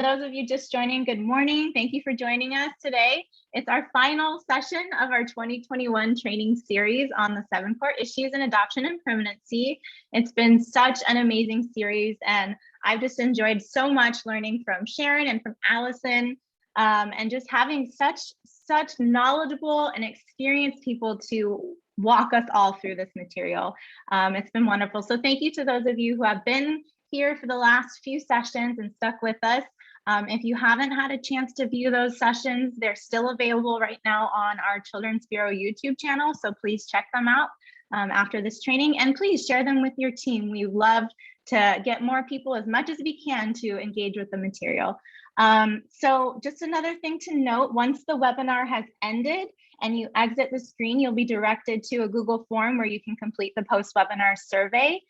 For those of you just joining, good morning. Thank you for joining us today. It's our final session of our 2021 training series on the 7 core issues in adoption and permanency. It's been such an amazing series, and I've just enjoyed so much learning from Sharon and from Allison, and just having such knowledgeable and experienced people to walk us all through this material. It's been wonderful. So thank you to those of you who have been here for the last few sessions and stuck with us. If you haven't had a chance to view those sessions, they're still available right now on our Children's Bureau YouTube channel. So please check them out after this training, and please share them with your team. We love to get more people as much as we can to engage with the material. So just another thing to note, once the webinar has ended and you exit the screen, you'll be directed to a Google form where you can complete the post-webinar survey.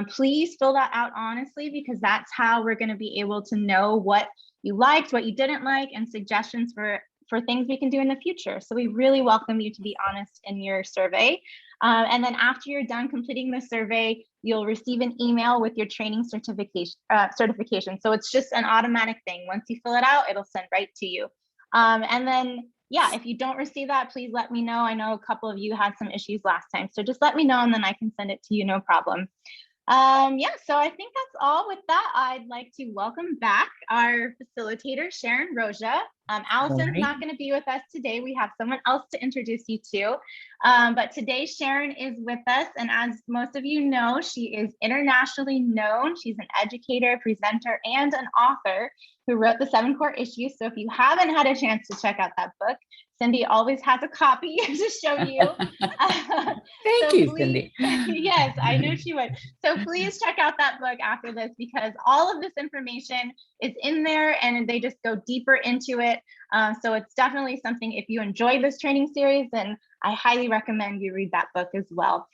Please fill that out honestly, because that's how we're going to be able to know what you liked, what you didn't like, and suggestions for things we can do in the future. So we really welcome you to be honest in your survey. And then after you're done completing the survey, you'll receive an email with your training certification. So it's just an automatic thing. Once you fill it out, it'll send right to you. And then, yeah, if you don't receive that, please let me know. I know a couple of you had some issues last time, so just let me know and then I can send it to you, no problem. Yeah, so I think that's all. With that, I'd like to welcome back our facilitator, Sharon Roja. Allison's not going to be with us today. We have someone else to introduce you to. But today, Sharon is with us. And as most of you know, she is internationally known. She's an educator, presenter, and an author who wrote the 7 core issues. So if you haven't had a chance to check out that book, Cindy always has a copy to show you. Thank you, Cindy. Yes, I knew she would. So please check out that book after this, because all of this information is in there and they just go deeper into it. So it's definitely something, if you enjoyed this training series, then I highly recommend you read that book as well.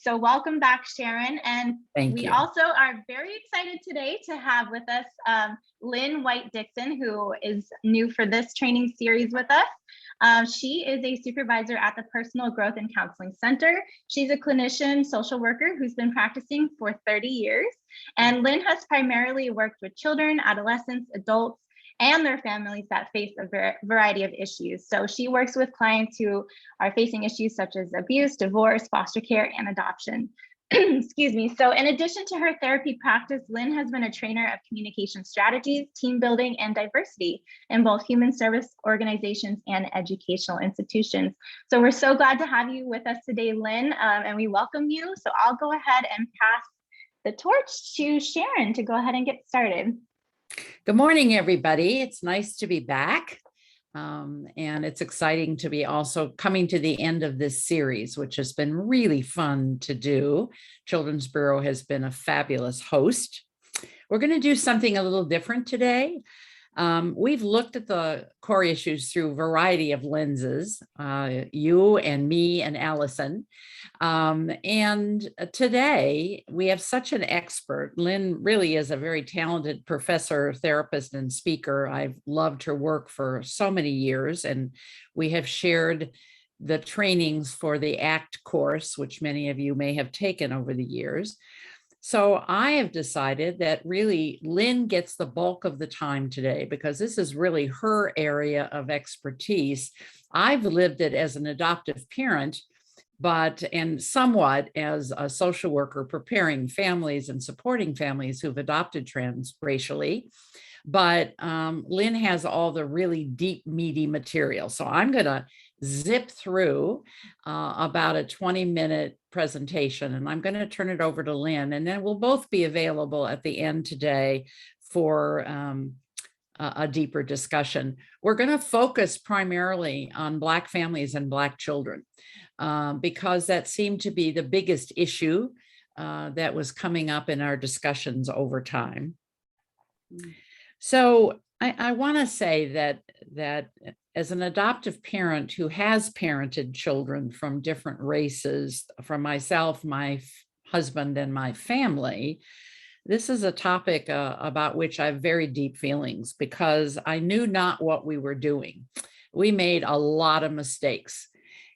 So welcome back, Sharon. And we also are very excited today to have with us Lynn White-Dixon, who is new for this training series with us. She is a supervisor at the Personal Growth and Counseling Center. She's a clinician social worker who's been practicing for 30 years. And Lynn has primarily worked with children, adolescents, adults, and their families that face a variety of issues. So she works with clients who are facing issues such as abuse, divorce, foster care, and adoption. Excuse me. So in addition to her therapy practice, Lynn has been a trainer of communication strategies, team building, and diversity in both human service organizations and educational institutions. So we're so glad to have you with us today, Lynn, and we welcome you. So I'll go ahead and pass the torch to Sharon to go ahead and get started. Good morning, everybody. It's nice to be back. And it's exciting to be also coming to the end of this series, which has been really fun to do. Children's Bureau has been a fabulous host. We're going to do something a little different today. We've looked at the core issues through a variety of lenses, you and me and Allison. And today we have such an expert. Lynn really is a very talented professor, therapist, and speaker. I've loved her work for so many years, and we have shared the trainings for the ACT course, which many of you may have taken over the years. So I have decided that really Lynn gets the bulk of the time today, because this is really her area of expertise. I've lived it as an adoptive parent, and somewhat as a social worker preparing families and supporting families who've adopted transracially. But Lynn has all the really deep, meaty material. So I'm going to zip through about a 20-minute presentation, and I'm going to turn it over to Lynn, and then we'll both be available at the end today for a deeper discussion. We're going to focus primarily on Black families and Black children, because that seemed to be the biggest issue that was coming up in our discussions over time. So I want to say that as an adoptive parent who has parented children from different races, from myself, my husband, and my family, this is a topic about which I have very deep feelings, because I knew not what we were doing. We made a lot of mistakes,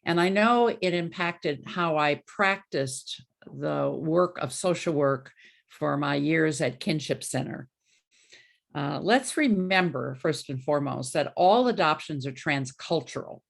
and I know it impacted how I practiced the work of social work for my years at Kinship Center. Let's remember, first and foremost, that all adoptions are transcultural.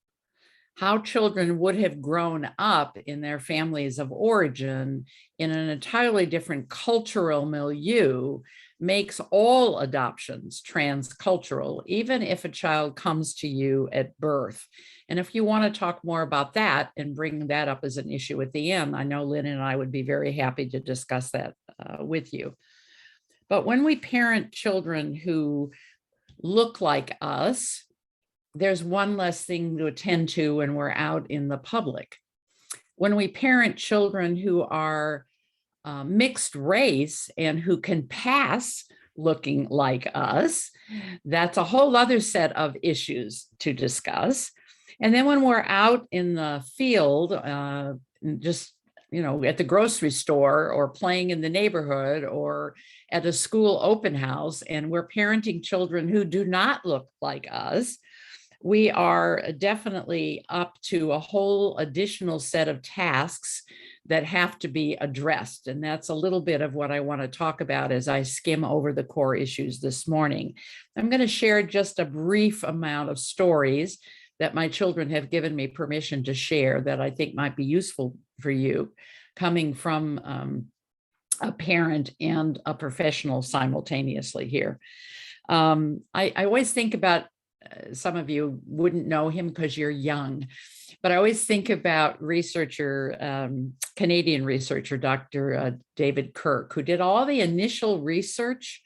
How children would have grown up in their families of origin in an entirely different cultural milieu makes all adoptions transcultural, even if a child comes to you at birth. And if you want to talk more about that and bring that up as an issue at the end, I know Lynn and I would be very happy to discuss that with you. But when we parent children who look like us, there's one less thing to attend to when we're out in the public. When we parent children who are mixed race and who can pass looking like us, that's a whole other set of issues to discuss. And then when we're out in the field, just at the grocery store or playing in the neighborhood or at a school open house, and we're parenting children who do not look like us, we are definitely up to a whole additional set of tasks that have to be addressed. And that's a little bit of what I want to talk about as I skim over the core issues this morning. I'm going to share just a brief amount of stories that my children have given me permission to share that I think might be useful for you, coming from a parent and a professional simultaneously here. I always think about, some of you wouldn't know him because you're young, but I always think about Canadian researcher, Dr. David Kirk, who did all the initial research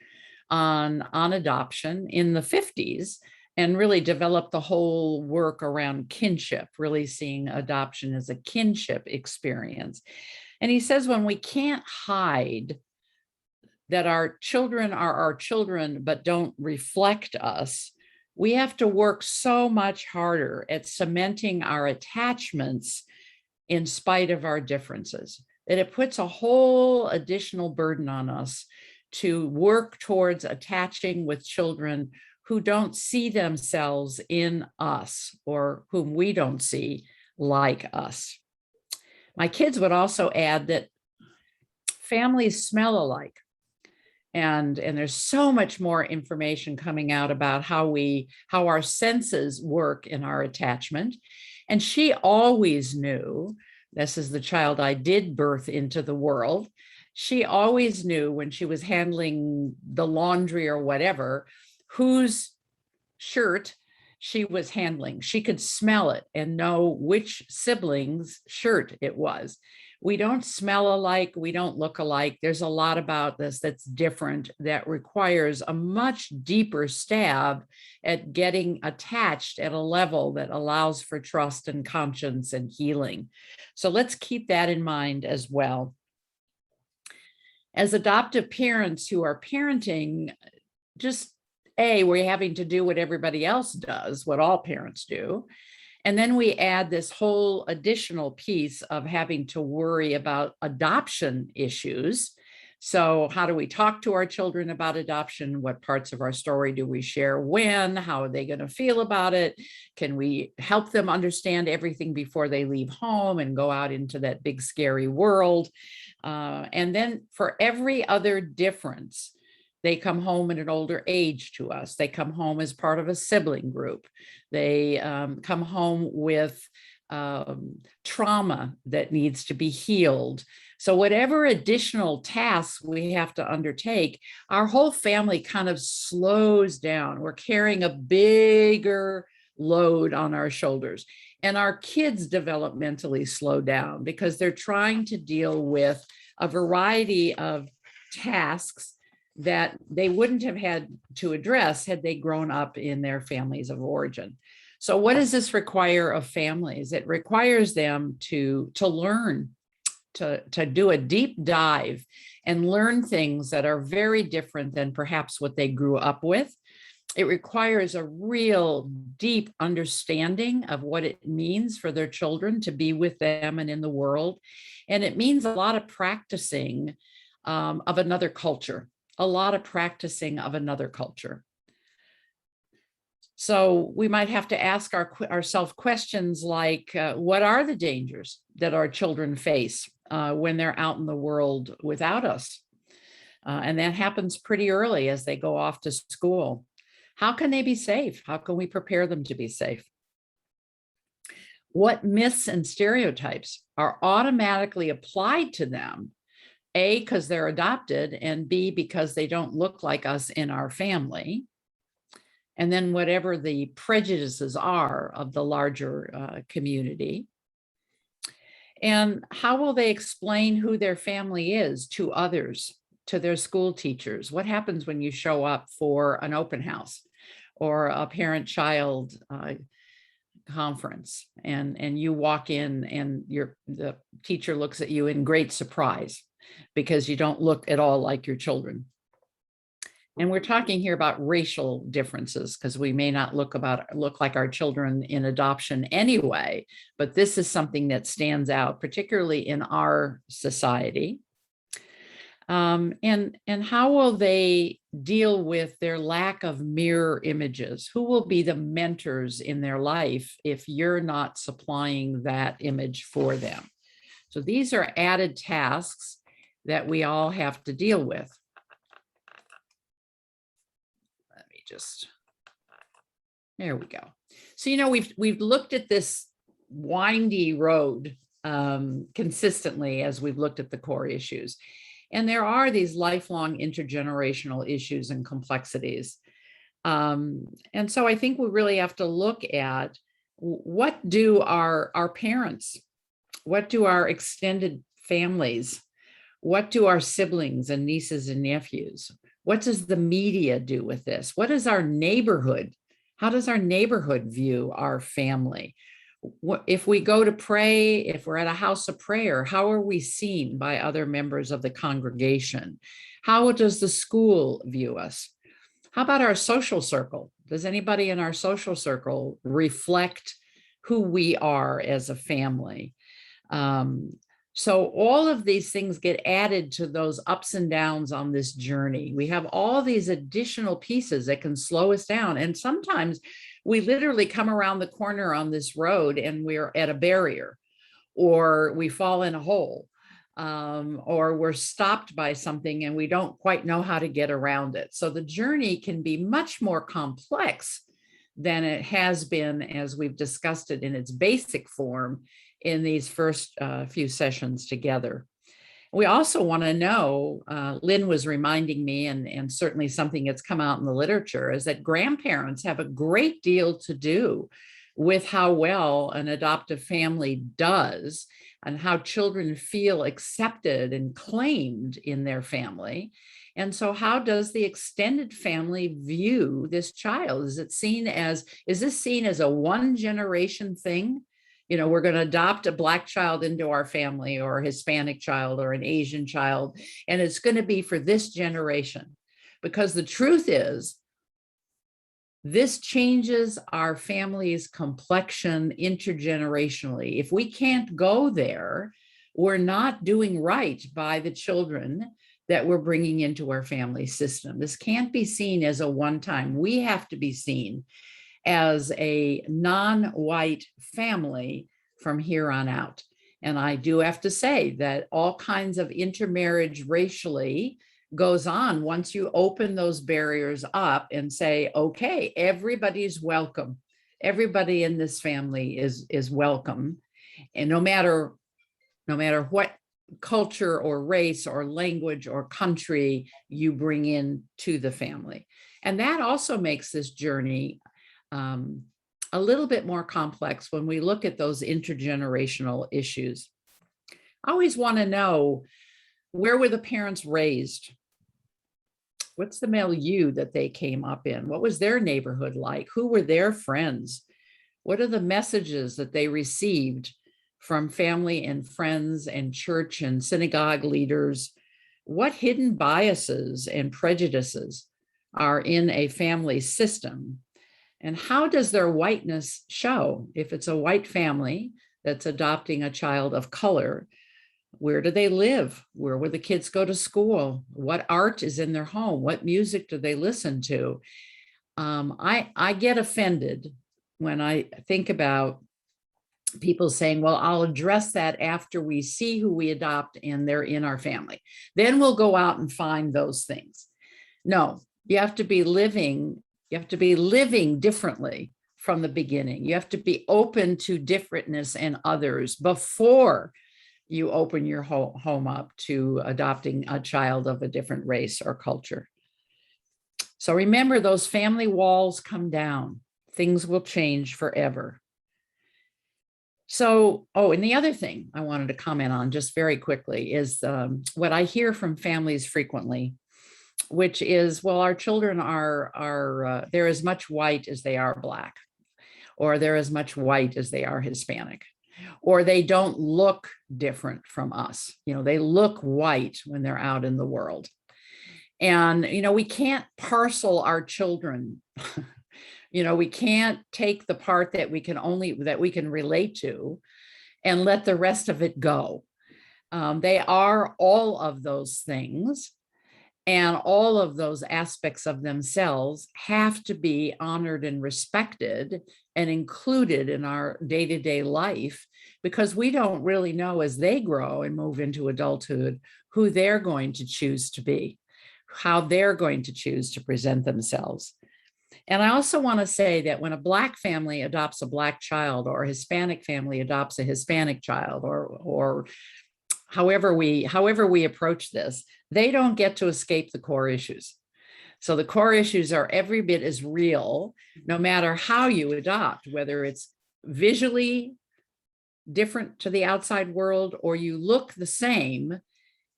on adoption in the 50s and really developed the whole work around kinship, really seeing adoption as a kinship experience. And he says, when we can't hide that our children are our children but don't reflect us, we have to work so much harder at cementing our attachments in spite of our differences, that it puts a whole additional burden on us to work towards attaching with children who don't see themselves in us or whom we don't see like us. My kids would also add that families smell alike. And there's so much more information coming out about how our senses work in our attachment. And she always knew, this is the child I did birth into the world, she always knew when she was handling the laundry or whatever, whose shirt she was handling. She could smell it and know which sibling's shirt it was. We don't smell alike. We don't look alike. There's a lot about this that's different, that requires a much deeper stab at getting attached at a level that allows for trust and conscience and healing. So let's keep that in mind as well. As adoptive parents who are parenting, we're having to do what everybody else does, what all parents do. And then we add this whole additional piece of having to worry about adoption issues. So how do we talk to our children about adoption? What parts of our story do we share when? How are they going to feel about it? Can we help them understand everything before they leave home and go out into that big, scary world? And then for every other difference, they come home at an older age to us. They come home as part of a sibling group. They come home with trauma that needs to be healed. So whatever additional tasks we have to undertake, our whole family kind of slows down. We're carrying a bigger load on our shoulders. And our kids developmentally slow down because they're trying to deal with a variety of tasks that they wouldn't have had to address had they grown up in their families of origin. So what does this require of families? It requires them to learn, to do a deep dive and learn things that are very different than perhaps what they grew up with. It requires a real deep understanding of what it means for their children to be with them and in the world. And it means a lot of practicing of another culture. A lot of practicing of another culture. So we might have to ask ourselves questions like, what are the dangers that our children face when they're out in the world without us? And that happens pretty early as they go off to school. How can they be safe? How can we prepare them to be safe? What myths and stereotypes are automatically applied to them? A, because they're adopted, and B, because they don't look like us in our family. And then whatever the prejudices are of the larger community. And how will they explain who their family is to others, to their school teachers? What happens when you show up for an open house or a parent-child conference and you walk in and the teacher looks at you in great surprise because you don't look at all like your children? And we're talking here about racial differences because we may not look like our children in adoption anyway, but this is something that stands out, particularly in our society. And how will they deal with their lack of mirror images? Who will be the mentors in their life if you're not supplying that image for them? So these are added tasks that we all have to deal with. There we go. So, we've looked at this windy road consistently as we've looked at the core issues. And there are these lifelong intergenerational issues and complexities. And so I think we really have to look at what do our parents, what do our extended families, what do our siblings and nieces and nephews, what does the media do with this? What is our neighborhood? How does our neighborhood view our family? If we go to pray, if we're at a house of prayer, how are we seen by other members of the congregation? How does the school view us? How about our social circle? Does anybody in our social circle reflect who we are as a family? So all of these things get added to those ups and downs on this journey. We have all these additional pieces that can slow us down. And sometimes we literally come around the corner on this road and we're at a barrier, or we fall in a hole, or we're stopped by something and we don't quite know how to get around it. So the journey can be much more complex than it has been as we've discussed it in its basic form in these first few sessions together. We also want to know, Lynn was reminding me, and certainly something that's come out in the literature, is that grandparents have a great deal to do with how well an adoptive family does and how children feel accepted and claimed in their family. And so how does the extended family view this child? Is this seen as a one generation thing? We're going to adopt a Black child into our family, or a Hispanic child, or an Asian child, and it's going to be for this generation. Because the truth is, this changes our family's complexion intergenerationally. If we can't go there, we're not doing right by the children that we're bringing into our family system. This can't be seen as a one-time. We have to be seen as a non-white family from here on out. And I do have to say that all kinds of intermarriage racially goes on once you open those barriers up and say, okay, everybody's welcome. Everybody in this family is welcome. And no matter what culture or race or language or country you bring in to the family. And that also makes this journey a little bit more complex when we look at those intergenerational issues. I always want to know, where were the parents raised? What's the milieu that they came up in? What was their neighborhood like? Who were their friends? What are the messages that they received from family and friends and church and synagogue leaders? What hidden biases and prejudices are in a family system? And how does their whiteness show? If it's a white family that's adopting a child of color, where do they live? Where will the kids go to school? What art is in their home? What music do they listen to? I get offended when I think about people saying, well, I'll address that after we see who we adopt and they're in our family. Then we'll go out and find those things. No, you have to be living differently from the beginning. You have to be open to differentness and others before you open your home up to adopting a child of a different race or culture. So remember, those family walls come down. Things will change forever. So, and the other thing I wanted to comment on just very quickly is what I hear from families frequently, which is, well, our children are they're as much white as they are Black, or they're as much white as they are Hispanic, or they don't look different from us. You know, they look white when they're out in the world. And, you know, we can't parcel our children. You know, we can't take the part that we can relate to and let the rest of it go. They are all of those things, and all of those aspects of themselves have to be honored and respected and included in our day-to-day life, because we don't really know as they grow and move into adulthood who they're going to choose to be, how they're going to choose to present themselves. And I also want to say that when a Black family adopts a Black child, or a Hispanic family adopts a Hispanic child, or however we approach this, they don't get to escape the core issues. So the core issues are every bit as real, no matter how you adopt, whether it's visually different to the outside world, or you look the same,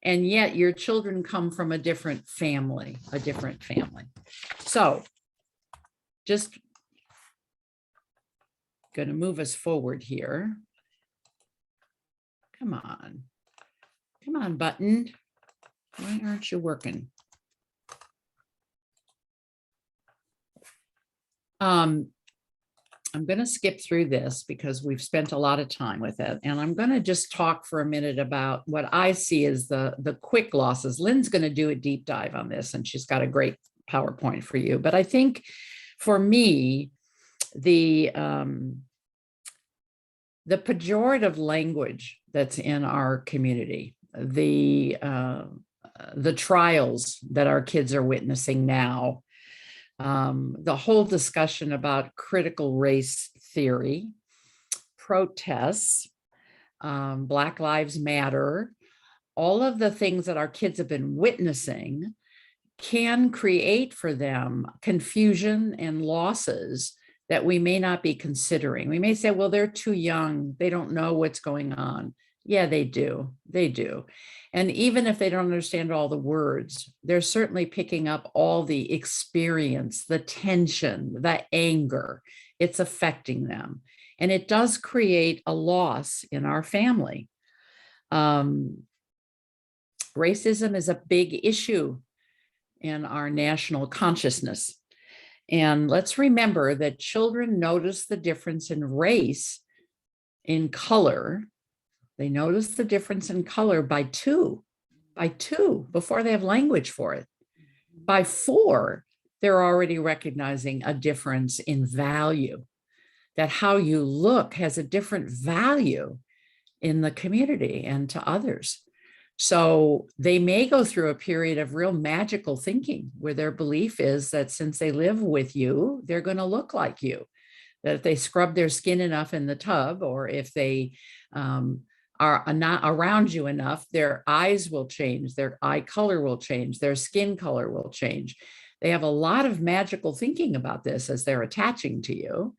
and yet your children come from a different family. So just going to move us forward here. Come on, button. Why aren't you working? I'm going to skip through this because we've spent a lot of time with it. And I'm going to just talk for a minute about what I see as the quick losses. Lynn's going to do a deep dive on this, and she's got a great PowerPoint for you. But I think for me, the pejorative language that's in our community, the trials that our kids are witnessing now, the whole discussion about critical race theory, protests, Black Lives Matter, all of the things that our kids have been witnessing can create for them confusion and losses that we may not be considering. We may say, well, they're too young. They don't know what's going on. Yeah, they do. They do. And even if they don't understand all the words, they're certainly picking up all the experience, the tension, the anger. It's affecting them. And it does create a loss in our family. Racism is a big issue in our national consciousness. And let's remember that children notice the difference in race, in color. They notice the difference in color by two, before they have language for it. By 4, they're already recognizing a difference in value, that how you look has a different value in the community and to others. So they may go through a period of real magical thinking where their belief is that since they live with you, they're going to look like you, that if they scrub their skin enough in the tub, or if they are not around you enough, their eyes will change, their eye color will change, their skin color will change. They have a lot of magical thinking about this as they're attaching to you.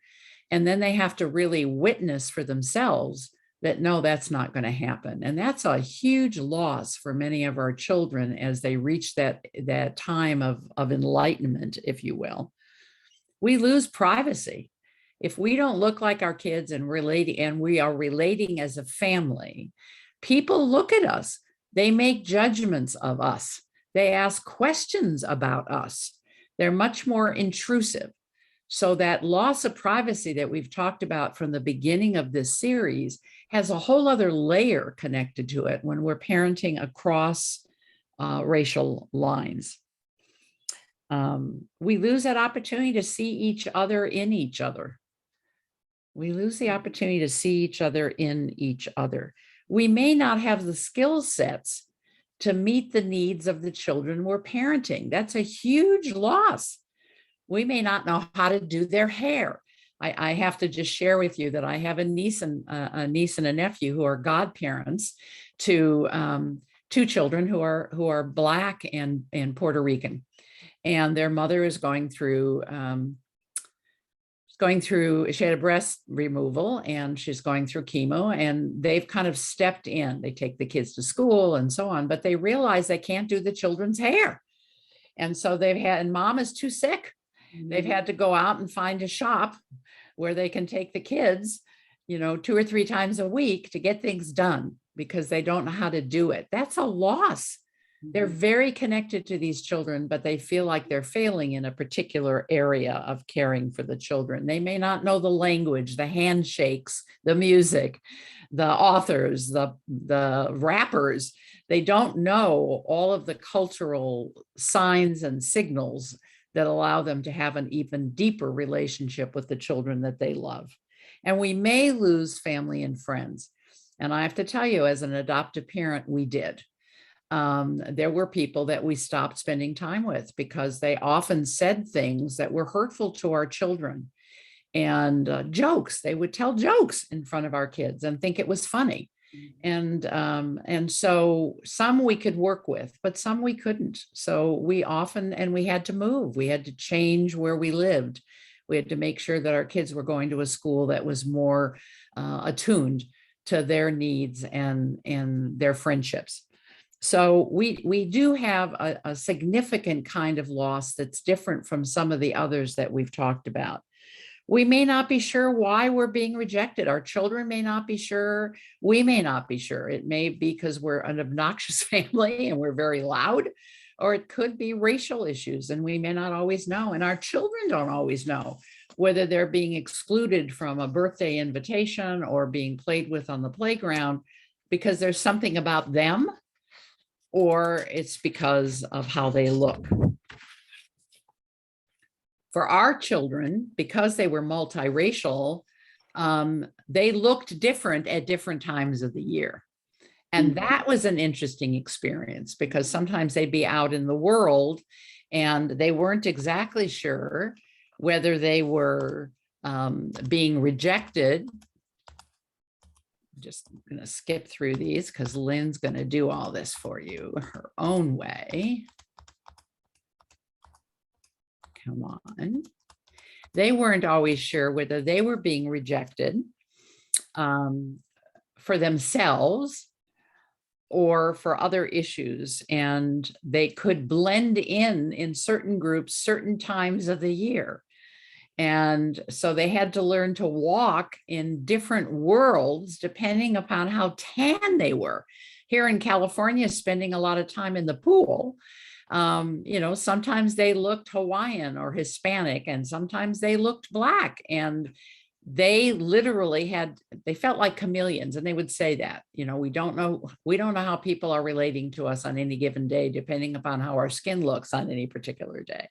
And then they have to really witness for themselves that, no, that's not going to happen. And that's a huge loss for many of our children as they reach that time of enlightenment, if you will. We lose privacy. If we don't look like our kids and we are relating as a family, people look at us. They make judgments of us. They ask questions about us. They're much more intrusive. So that loss of privacy that we've talked about from the beginning of this series has a whole other layer connected to it when we're parenting across racial lines. We lose that opportunity to see each other in each other. We lose the opportunity to see each other in each other. We may not have the skill sets to meet the needs of the children we're parenting. That's a huge loss. We may not know how to do their hair. I have to just share with you that I have a niece and a nephew who are godparents to two children who are Black and Puerto Rican, and their mother is going through. She had a breast removal and she's going through chemo, and they've kind of stepped in. They take the kids to school and so on, but they realize they can't do the children's hair. And so and mom is too sick. They've had to go out and find a shop where they can take the kids, 2 or 3 times a week to get things done because they don't know how to do it. That's a loss. They're very connected to these children, but they feel like they're failing in a particular area of caring for the children. They may not know the language, the handshakes, the music, the authors, the rappers. They don't know all of the cultural signs and signals that allow them to have an even deeper relationship with the children that they love. And we may lose family and friends. And I have to tell you, as an adoptive parent, we did. There were people that we stopped spending time with because they often said things that were hurtful to our children, and jokes. They would tell jokes in front of our kids and think it was funny. And so some we could work with, but some we couldn't. So we had to move. We had to change where we lived. We had to make sure that our kids were going to a school that was more attuned to their needs and their friendships. So we do have a significant kind of loss that's different from some of the others that we've talked about. We may not be sure why we're being rejected. Our children may not be sure. We may not be sure. It may be because we're an obnoxious family and we're very loud, or it could be racial issues and we may not always know. And our children don't always know whether they're being excluded from a birthday invitation or being played with on the playground because there's something about them, or it's because of how they look. For our children, because they were multiracial, they looked different at different times of the year. And that was an interesting experience because sometimes they'd be out in the world and they weren't exactly sure whether they were being rejected. I'm just going to skip through these because Lynn's going to do all this for you her own way. Come on. They weren't always sure whether they were being rejected for themselves or for other issues. And they could blend in certain groups, certain times of the year. And so they had to learn to walk in different worlds depending upon how tan they were. Here in California, spending a lot of time in the pool, sometimes they looked Hawaiian or Hispanic, and sometimes they looked Black, and they literally they felt like chameleons, and they would say that, we don't know how people are relating to us on any given day, depending upon how our skin looks on any particular day.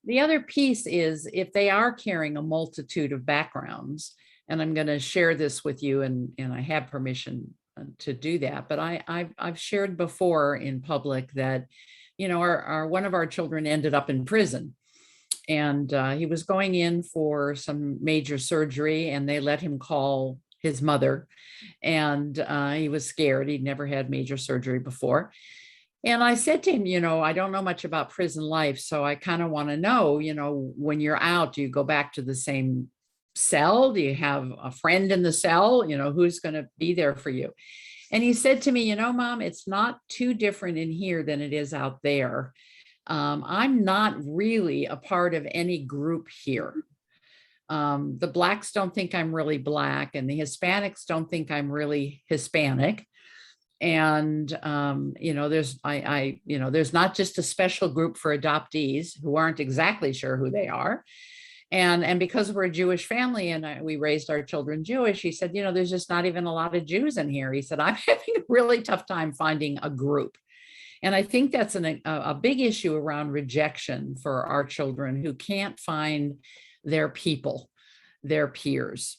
The other piece is if they are carrying a multitude of backgrounds, and I'm going to share this with you, and I have permission to do that, but I've shared before in public that, one of our children ended up in prison, and he was going in for some major surgery, and they let him call his mother, and he was scared. He'd never had major surgery before. And I said to him, I don't know much about prison life, so I kind of want to know, when you're out, do you go back to the same cell? Do you have a friend in the cell? Who's going to be there for you? And he said to me, Mom, it's not too different in here than it is out there. I'm not really a part of any group here. The Blacks don't think I'm really Black, and the Hispanics don't think I'm really Hispanic. And, there's not just a special group for adoptees who aren't exactly sure who they are. And because we're a Jewish family and we raised our children Jewish, he said, there's just not even a lot of Jews in here. He said, I'm having a really tough time finding a group. And I think that's a big issue around rejection for our children who can't find their people. their peers,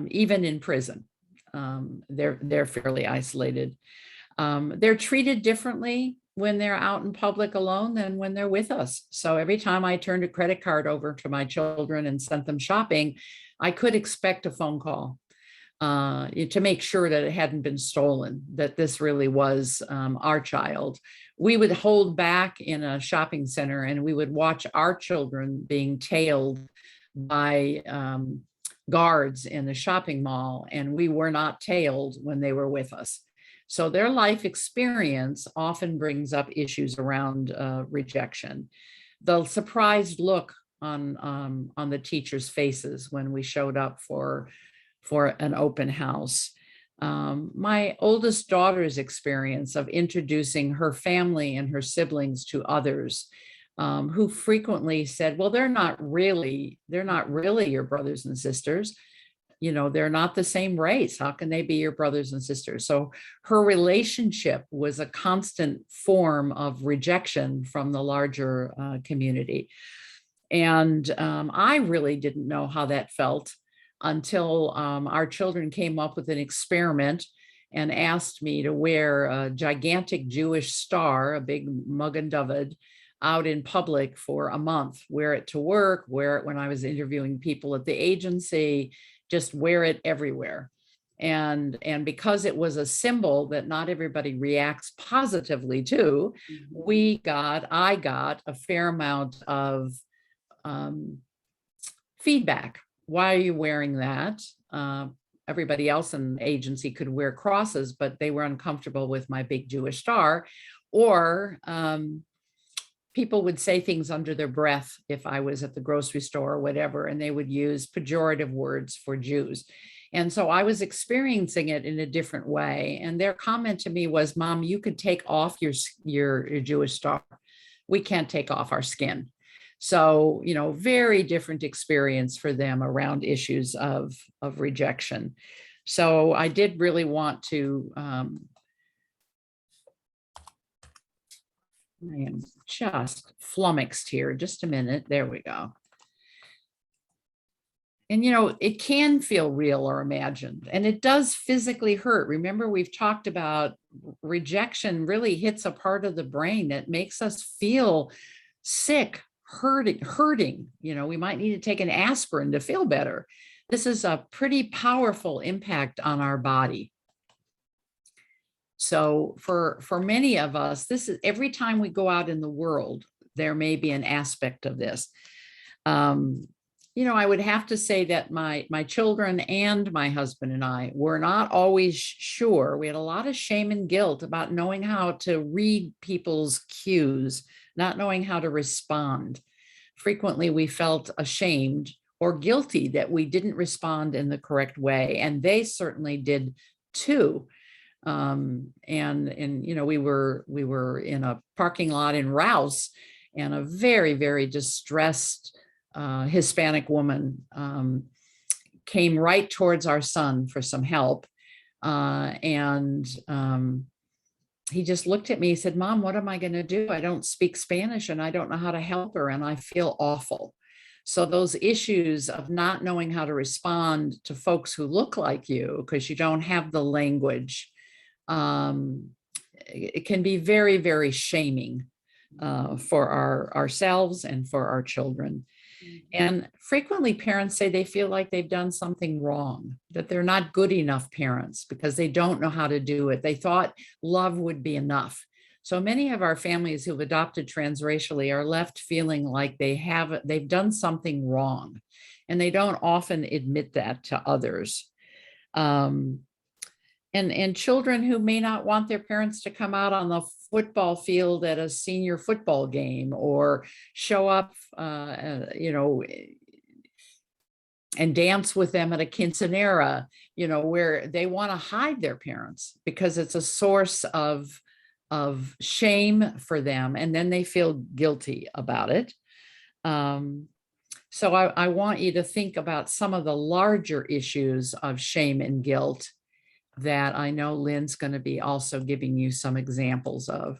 even in prison. They're fairly isolated. They're treated differently when they're out in public alone than when they're with us. So every time I turned a credit card over to my children and sent them shopping, I could expect a phone call to make sure that it hadn't been stolen, that this really was our child. We would hold back in a shopping center and we would watch our children being tailed by guards in the shopping mall, and we were not tailed when they were with us. So their life experience often brings up issues around rejection. The surprised look on the teachers' faces when we showed up for an open house. My oldest daughter's experience of introducing her family and her siblings to others who frequently said, well, they're not really your brothers and sisters. You know, they're not the same race. How can they be your brothers and sisters? So her relationship was a constant form of rejection from the larger community. And I really didn't know how that felt until our children came up with an experiment and asked me to wear a gigantic Jewish star, a big Magen David, out in public for a month, wear it to work, wear it when I was interviewing people at the agency, just wear it everywhere. And because it was a symbol that not everybody reacts positively to, I got a fair amount of feedback. Why are you wearing that? Everybody else in the agency could wear crosses, but they were uncomfortable with my big Jewish star. Or people would say things under their breath if I was at the grocery store or whatever, and they would use pejorative words for Jews. And so I was experiencing it in a different way. And their comment to me was, Mom, you could take off your Jewish star. We can't take off our skin. So, you know, very different experience for them around issues of rejection. So I did really want to, I am just flummoxed here. Just a minute. There we go. And, you know, it can feel real or imagined, and it does physically hurt. Remember, we've talked about rejection really hits a part of the brain that makes us feel sick, hurting. You know, we might need to take an aspirin to feel better. This is a pretty powerful impact on our body. So for many of us, this is every time we go out in the world, there may be an aspect of this. You know, I would have to say that my children and my husband and I were not always sure. We had a lot of shame and guilt about knowing how to read people's cues, not knowing how to respond. Frequently, we felt ashamed or guilty that we didn't respond in the correct way, and they certainly did too. And you know, we were in a parking lot in Rouse, and a very, very distressed Hispanic woman came right towards our son for some help. And he just looked at me, he said, Mom, what am I going to do? I don't speak Spanish and I don't know how to help her, and I feel awful. So those issues of not knowing how to respond to folks who look like you because you don't have the language, it can be very, very shaming for ourselves and for our children. And frequently parents say they feel like they've done something wrong, that they're not good enough parents because they don't know how to do it. They thought love would be enough. So many of our families who've adopted transracially are left feeling like they've done something wrong, and they don't often admit that to others. And children who may not want their parents to come out on the football field at a senior football game or show up, you know, and dance with them at a quinceanera, you know, where they want to hide their parents because it's a source of shame for them, and then they feel guilty about it. So I want you to think about some of the larger issues of shame and guilt that I know Lynn's going to be also giving you some examples of.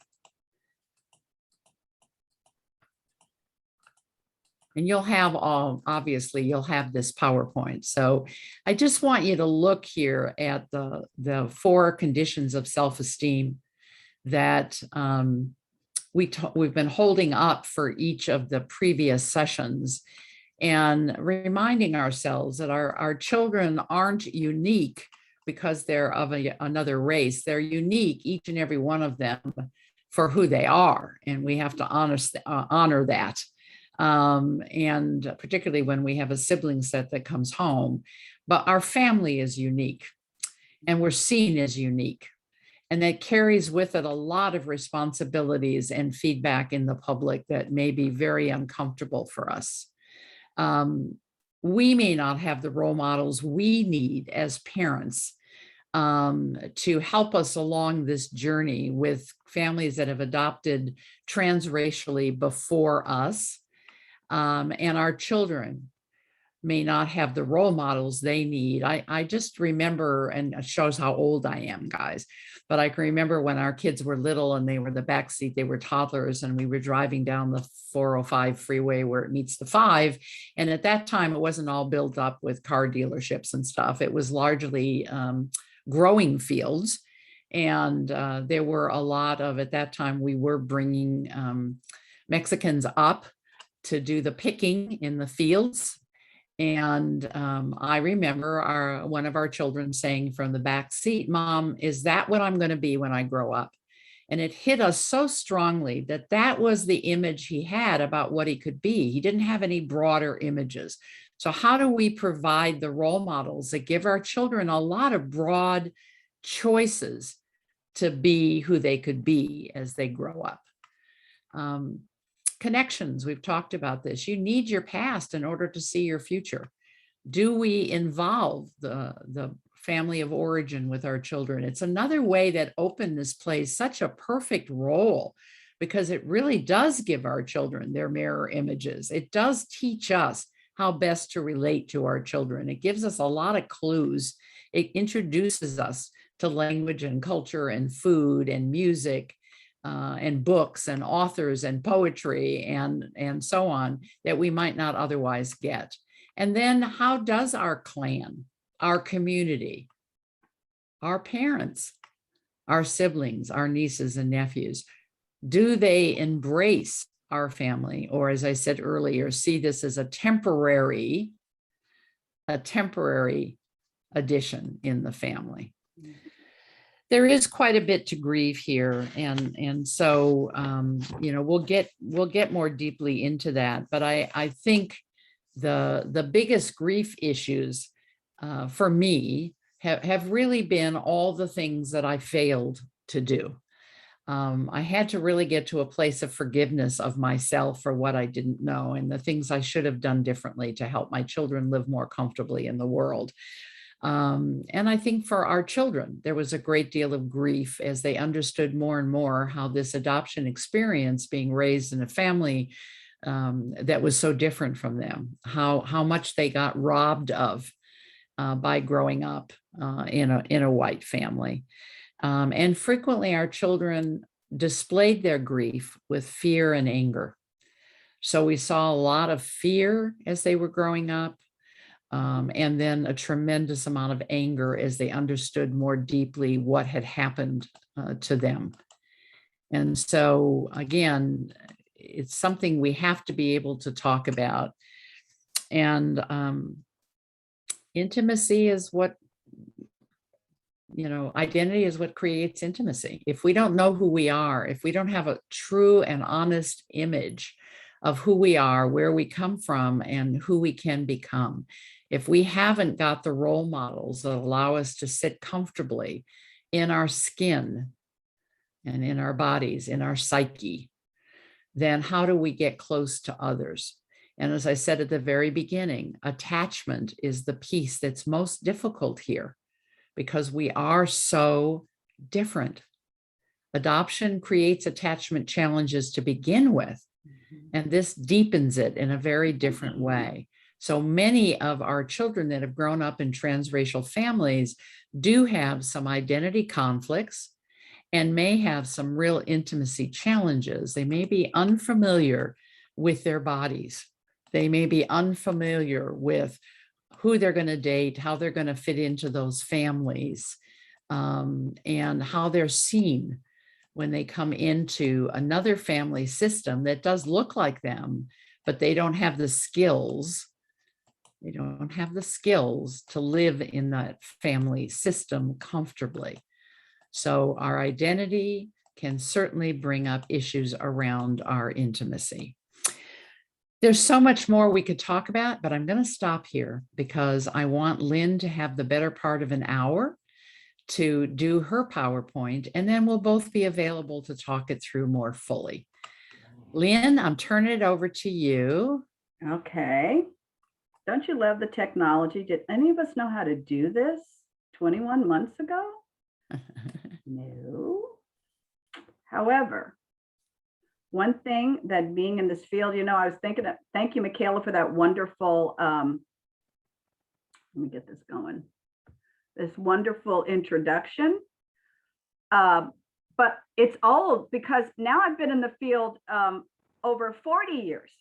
And you'll have obviously you'll have this PowerPoint. So I just want you to look here at the 4 conditions of self-esteem that we've been holding up for each of the previous sessions, and reminding ourselves that our children aren't unique because they're of another race. They're unique, each and every one of them, for who they are. And we have to honor that. And particularly when we have a sibling set that comes home. But our family is unique, and we're seen as unique. And that carries with it a lot of responsibilities and feedback in the public that may be very uncomfortable for us. We may not have the role models we need as parents to help us along this journey with families that have adopted transracially before us. And our children may not have the role models they need. I just remember, and it shows how old I am, guys, but I can remember when our kids were little and they were in the backseat, they were toddlers, and we were driving down the 405 freeway where it meets the 5. And at that time, it wasn't all built up with car dealerships and stuff. It was largely growing fields. And there were a lot of, at that time, we were bringing Mexicans up to do the picking in the fields. And I remember one of our children saying from the back seat, "Mom, is that what I'm going to be when I grow up?" And it hit us so strongly that that was the image he had about what he could be. He didn't have any broader images. So how do we provide the role models that give our children a lot of broad choices to be who they could be as they grow up? Connections, we've talked about this. You need your past in order to see your future. Do we involve the family of origin with our children? It's another way that openness plays such a perfect role, because it really does give our children their mirror images. It does teach us how best to relate to our children. It gives us a lot of clues. It introduces us to language and culture and food and music, and books and authors and poetry and so on that we might not otherwise get. And then how does our clan, our community, our parents, our siblings, our nieces and nephews, do they embrace our family? Or, as I said earlier, see this as a temporary addition in the family? There is quite a bit to grieve here, and so we'll get more deeply into that. But I think the biggest grief issues for me have really been all the things that I failed to do. I had to really get to a place of forgiveness of myself for what I didn't know and the things I should have done differently to help my children live more comfortably in the world. And I think for our children, there was a great deal of grief as they understood more and more how this adoption experience, being raised in a family that was so different from them, how much they got robbed of by growing up in a white family. And frequently our children displayed their grief with fear and anger. So we saw a lot of fear as they were growing up. And then a tremendous amount of anger as they understood more deeply what had happened to them. And so, again, it's something we have to be able to talk about. And intimacy is what, identity is what creates intimacy. If we don't know who we are, if we don't have a true and honest image of who we are, where we come from, and who we can become, if we haven't got the role models that allow us to sit comfortably in our skin and in our bodies, in our psyche, then how do we get close to others? And as I said at the very beginning, attachment is the piece that's most difficult here because we are so different. Adoption creates attachment challenges to begin with, and this deepens it in a very different way. So many of our children that have grown up in transracial families do have some identity conflicts and may have some real intimacy challenges. They may be unfamiliar with their bodies They may be unfamiliar with who they're going to date, how they're going to fit into those families, and how they're seen when they come into another family system that does look like them, but they don't have the skills. They don't have the skills to live in that family system comfortably. So our identity can certainly bring up issues around our intimacy. There's so much more we could talk about, but I'm going to stop here because I want Lynn to have the better part of an hour to do her PowerPoint, and then we'll both be available to talk it through more fully. Lynn, I'm turning it over to you. Okay. Don't you love the technology? Did any of us know how to do this 21 months ago? No. However, one thing that being in this field, I was thinking of, thank you, Michaela, for that wonderful, let me get this going, this wonderful introduction. But it's old because now I've been in the field over 40 years.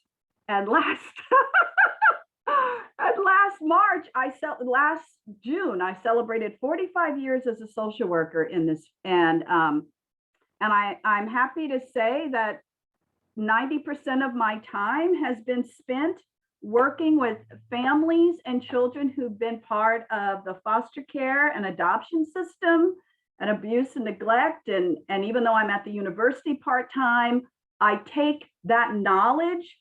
And last March, last June, I celebrated 45 years as a social worker in this. And I'm happy to say that 90% of my time has been spent working with families and children who've been part of the foster care and adoption system and abuse and neglect. And even though I'm at the university part-time, I take that knowledge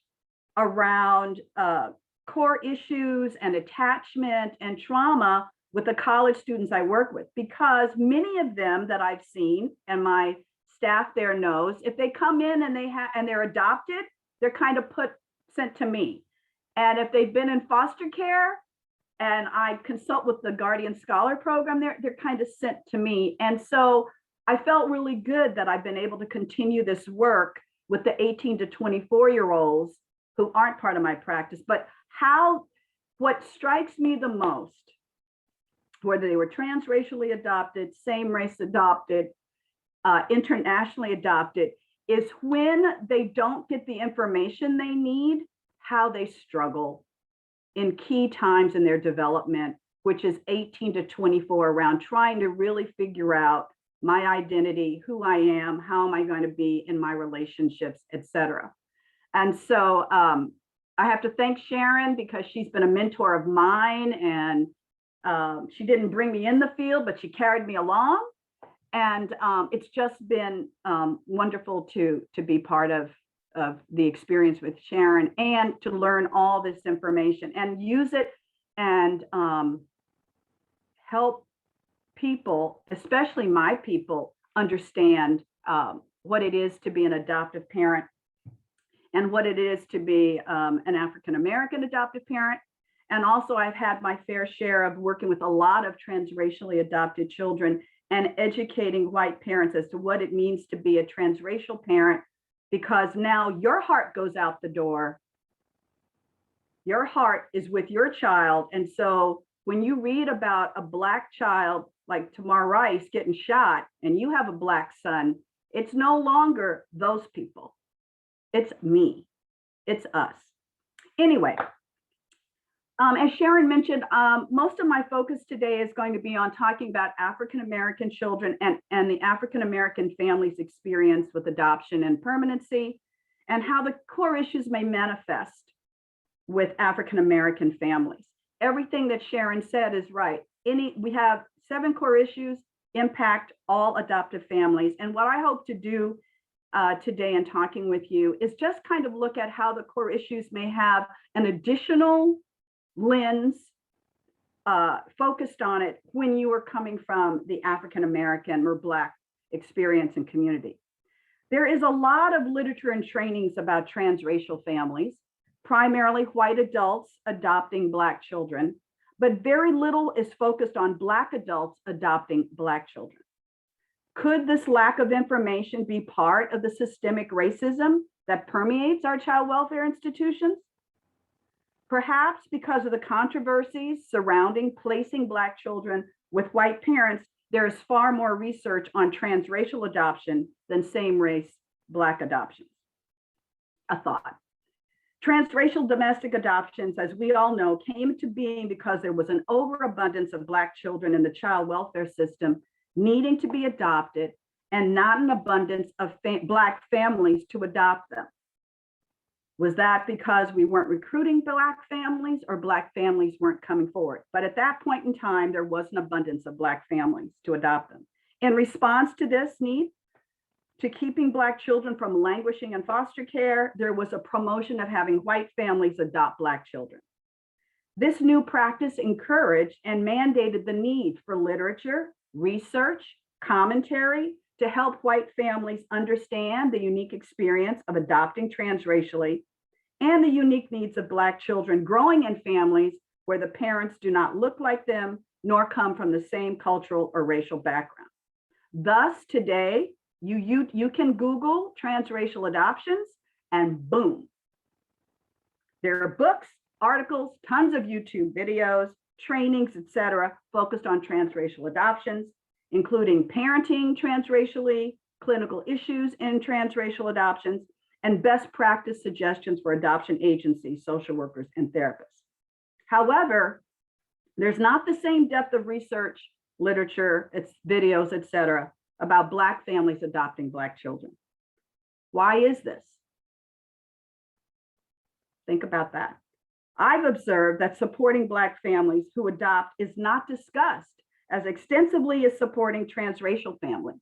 around core issues and attachment and trauma with the college students I work with, because many of them that I've seen, and my staff there knows, if they come in and they're adopted, they're kind of sent to me. And if they've been in foster care and I consult with the Guardian Scholar program, they're kind of sent to me. And so I felt really good that I've been able to continue this work with the 18 to 24-year-olds who aren't part of my practice. But what strikes me the most, whether they were transracially adopted, same race adopted, internationally adopted, is when they don't get the information they need, how they struggle in key times in their development, which is 18 to 24, around trying to really figure out my identity, who I am, how am I going to be in my relationships, etc. And so I have to thank Sharon because she's been a mentor of mine, and she didn't bring me in the field, but she carried me along. And it's just been wonderful to be part of the experience with Sharon and to learn all this information and use it and help people, especially my people, understand what it is to be an adoptive parent and what it is to be an African-American adoptive parent. And also I've had my fair share of working with a lot of transracially adopted children and educating white parents as to what it means to be a transracial parent, because now your heart goes out the door. Your heart is with your child. And so when you read about a Black child like Tamar Rice getting shot and you have a Black son, it's no longer those people. It's me. It's us. Anyway, as Sharon mentioned, most of my focus today is going to be on talking about African-American children and the African-American families' experience with adoption and permanency, and how the core issues may manifest with African-American families. Everything that Sharon said is right. We have 7 core issues impact all adoptive families. And what I hope to do today in talking with you is just kind of look at how the core issues may have an additional lens focused on it when you are coming from the African-American or Black experience and community. There is a lot of literature and trainings about transracial families, primarily white adults adopting Black children, but very little is focused on Black adults adopting Black children. Could this lack of information be part of the systemic racism that permeates our child welfare institutions? Perhaps because of the controversies surrounding placing Black children with white parents, there is far more research on transracial adoption than same-race Black adoptions. A thought. Transracial domestic adoptions, as we all know, came to being because there was an overabundance of Black children in the child welfare system needing to be adopted and not an abundance of Black families to adopt them. Was that because we weren't recruiting Black families or Black families weren't coming forward? But at that point in time, there was an abundance of Black families to adopt them. In response to this need, to keeping Black children from languishing in foster care, there was a promotion of having white families adopt Black children. This new practice encouraged and mandated the need for literature, research, commentary to help white families understand the unique experience of adopting transracially and the unique needs of Black children growing in families where the parents do not look like them nor come from the same cultural or racial background. Thus, today, you can Google transracial adoptions and boom. There are books, articles, tons of YouTube videos, trainings, etc., focused on transracial adoptions, including parenting transracially, clinical issues in transracial adoptions, and best practice suggestions for adoption agencies, social workers, and therapists. However, there's not the same depth of research, literature, videos, etc., about Black families adopting Black children. Why is this? Think about that. I've observed that supporting Black families who adopt is not discussed as extensively as supporting transracial families.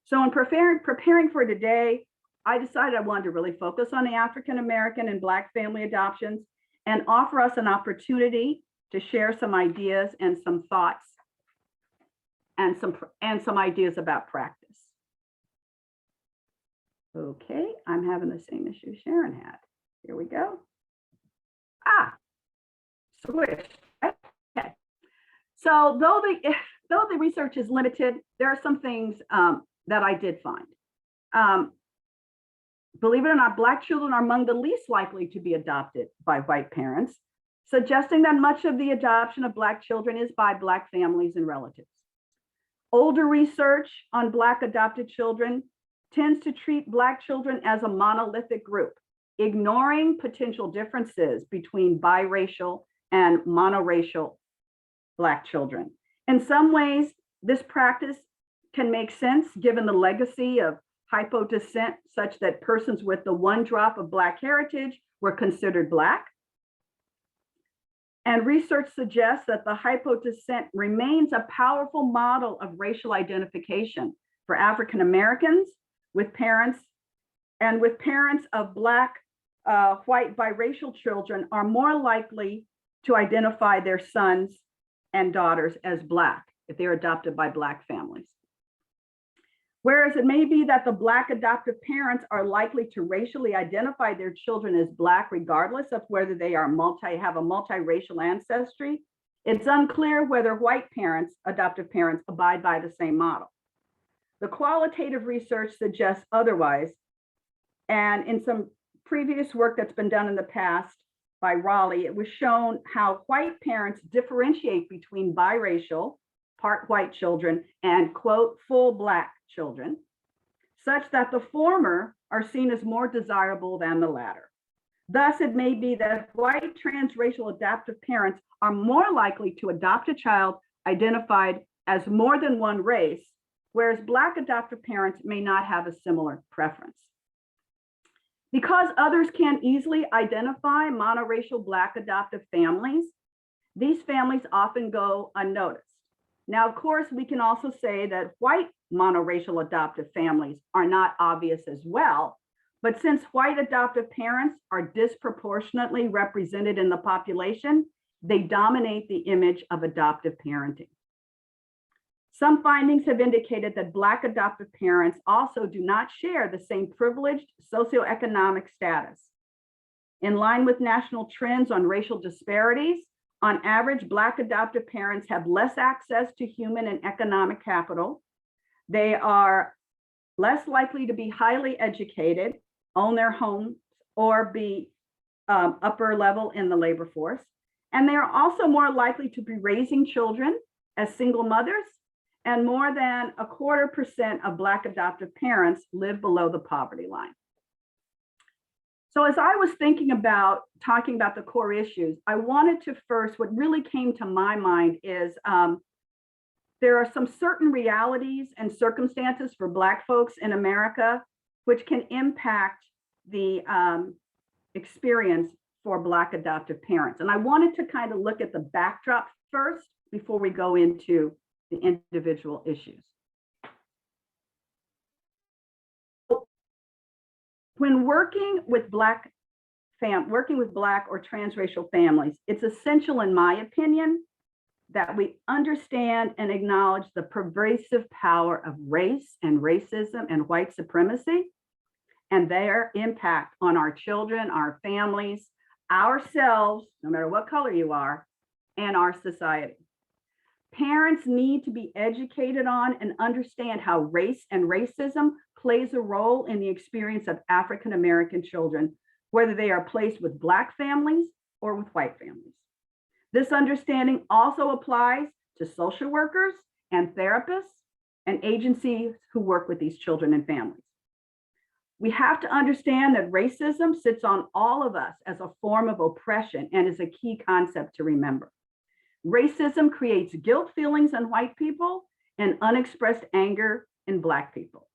So in preparing for today, I decided I wanted to really focus on the African American and Black family adoptions and offer us an opportunity to share some ideas and some thoughts and some ideas about practice. Okay, I'm having the same issue Sharon had. Here we go. Switch. Okay. So though the research is limited, there are some things that I did find. Believe it or not, Black children are among the least likely to be adopted by white parents, suggesting that much of the adoption of Black children is by Black families and relatives. Older research on Black adopted children tends to treat Black children as a monolithic group, ignoring potential differences between biracial and monoracial Black children. In some ways, this practice can make sense given the legacy of hypodescent, such that persons with the one drop of Black heritage were considered Black. And research suggests that the hypodescent remains a powerful model of racial identification for African Americans with parents of Black, white biracial children are more likely to identify their sons and daughters as Black if they're adopted by Black families. Whereas it may be that the Black adoptive parents are likely to racially identify their children as Black, regardless of whether they are have a multiracial ancestry, it's unclear whether white parents, adoptive parents, abide by the same model. The qualitative research suggests otherwise, and in some previous work that's been done in the past by Raleigh, it was shown how white parents differentiate between biracial, part white children and quote, full Black children, such that the former are seen as more desirable than the latter. Thus, it may be that white transracial adoptive parents are more likely to adopt a child identified as more than one race, whereas Black adoptive parents may not have a similar preference. Because others can't easily identify monoracial Black adoptive families, these families often go unnoticed. Now, of course, we can also say that white monoracial adoptive families are not obvious as well, but since white adoptive parents are disproportionately represented in the population, they dominate the image of adoptive parenting. Some findings have indicated that Black adoptive parents also do not share the same privileged socioeconomic status. In line with national trends on racial disparities, on average, Black adoptive parents have less access to human and economic capital. They are less likely to be highly educated, own their homes, or be upper level in the labor force. And they are also more likely to be raising children as single mothers, and more than 0.25% of Black adoptive parents live below the poverty line. So as I was thinking about talking about the core issues, I wanted to first, what really came to my mind is there are some certain realities and circumstances for Black folks in America which can impact the experience for Black adoptive parents. And I wanted to kind of look at the backdrop first before we go into the individual issues. When working with Black or transracial families, it's essential, in my opinion, that we understand and acknowledge the pervasive power of race and racism and white supremacy and their impact on our children, our families, ourselves, no matter what color you are, and our society. Parents need to be educated on and understand how race and racism plays a role in the experience of African American children, whether they are placed with Black families or with white families. This understanding also applies to social workers and therapists and agencies who work with these children and families. We have to understand that racism sits on all of us as a form of oppression and is a key concept to remember. Racism creates guilt feelings in white people and unexpressed anger in Black people.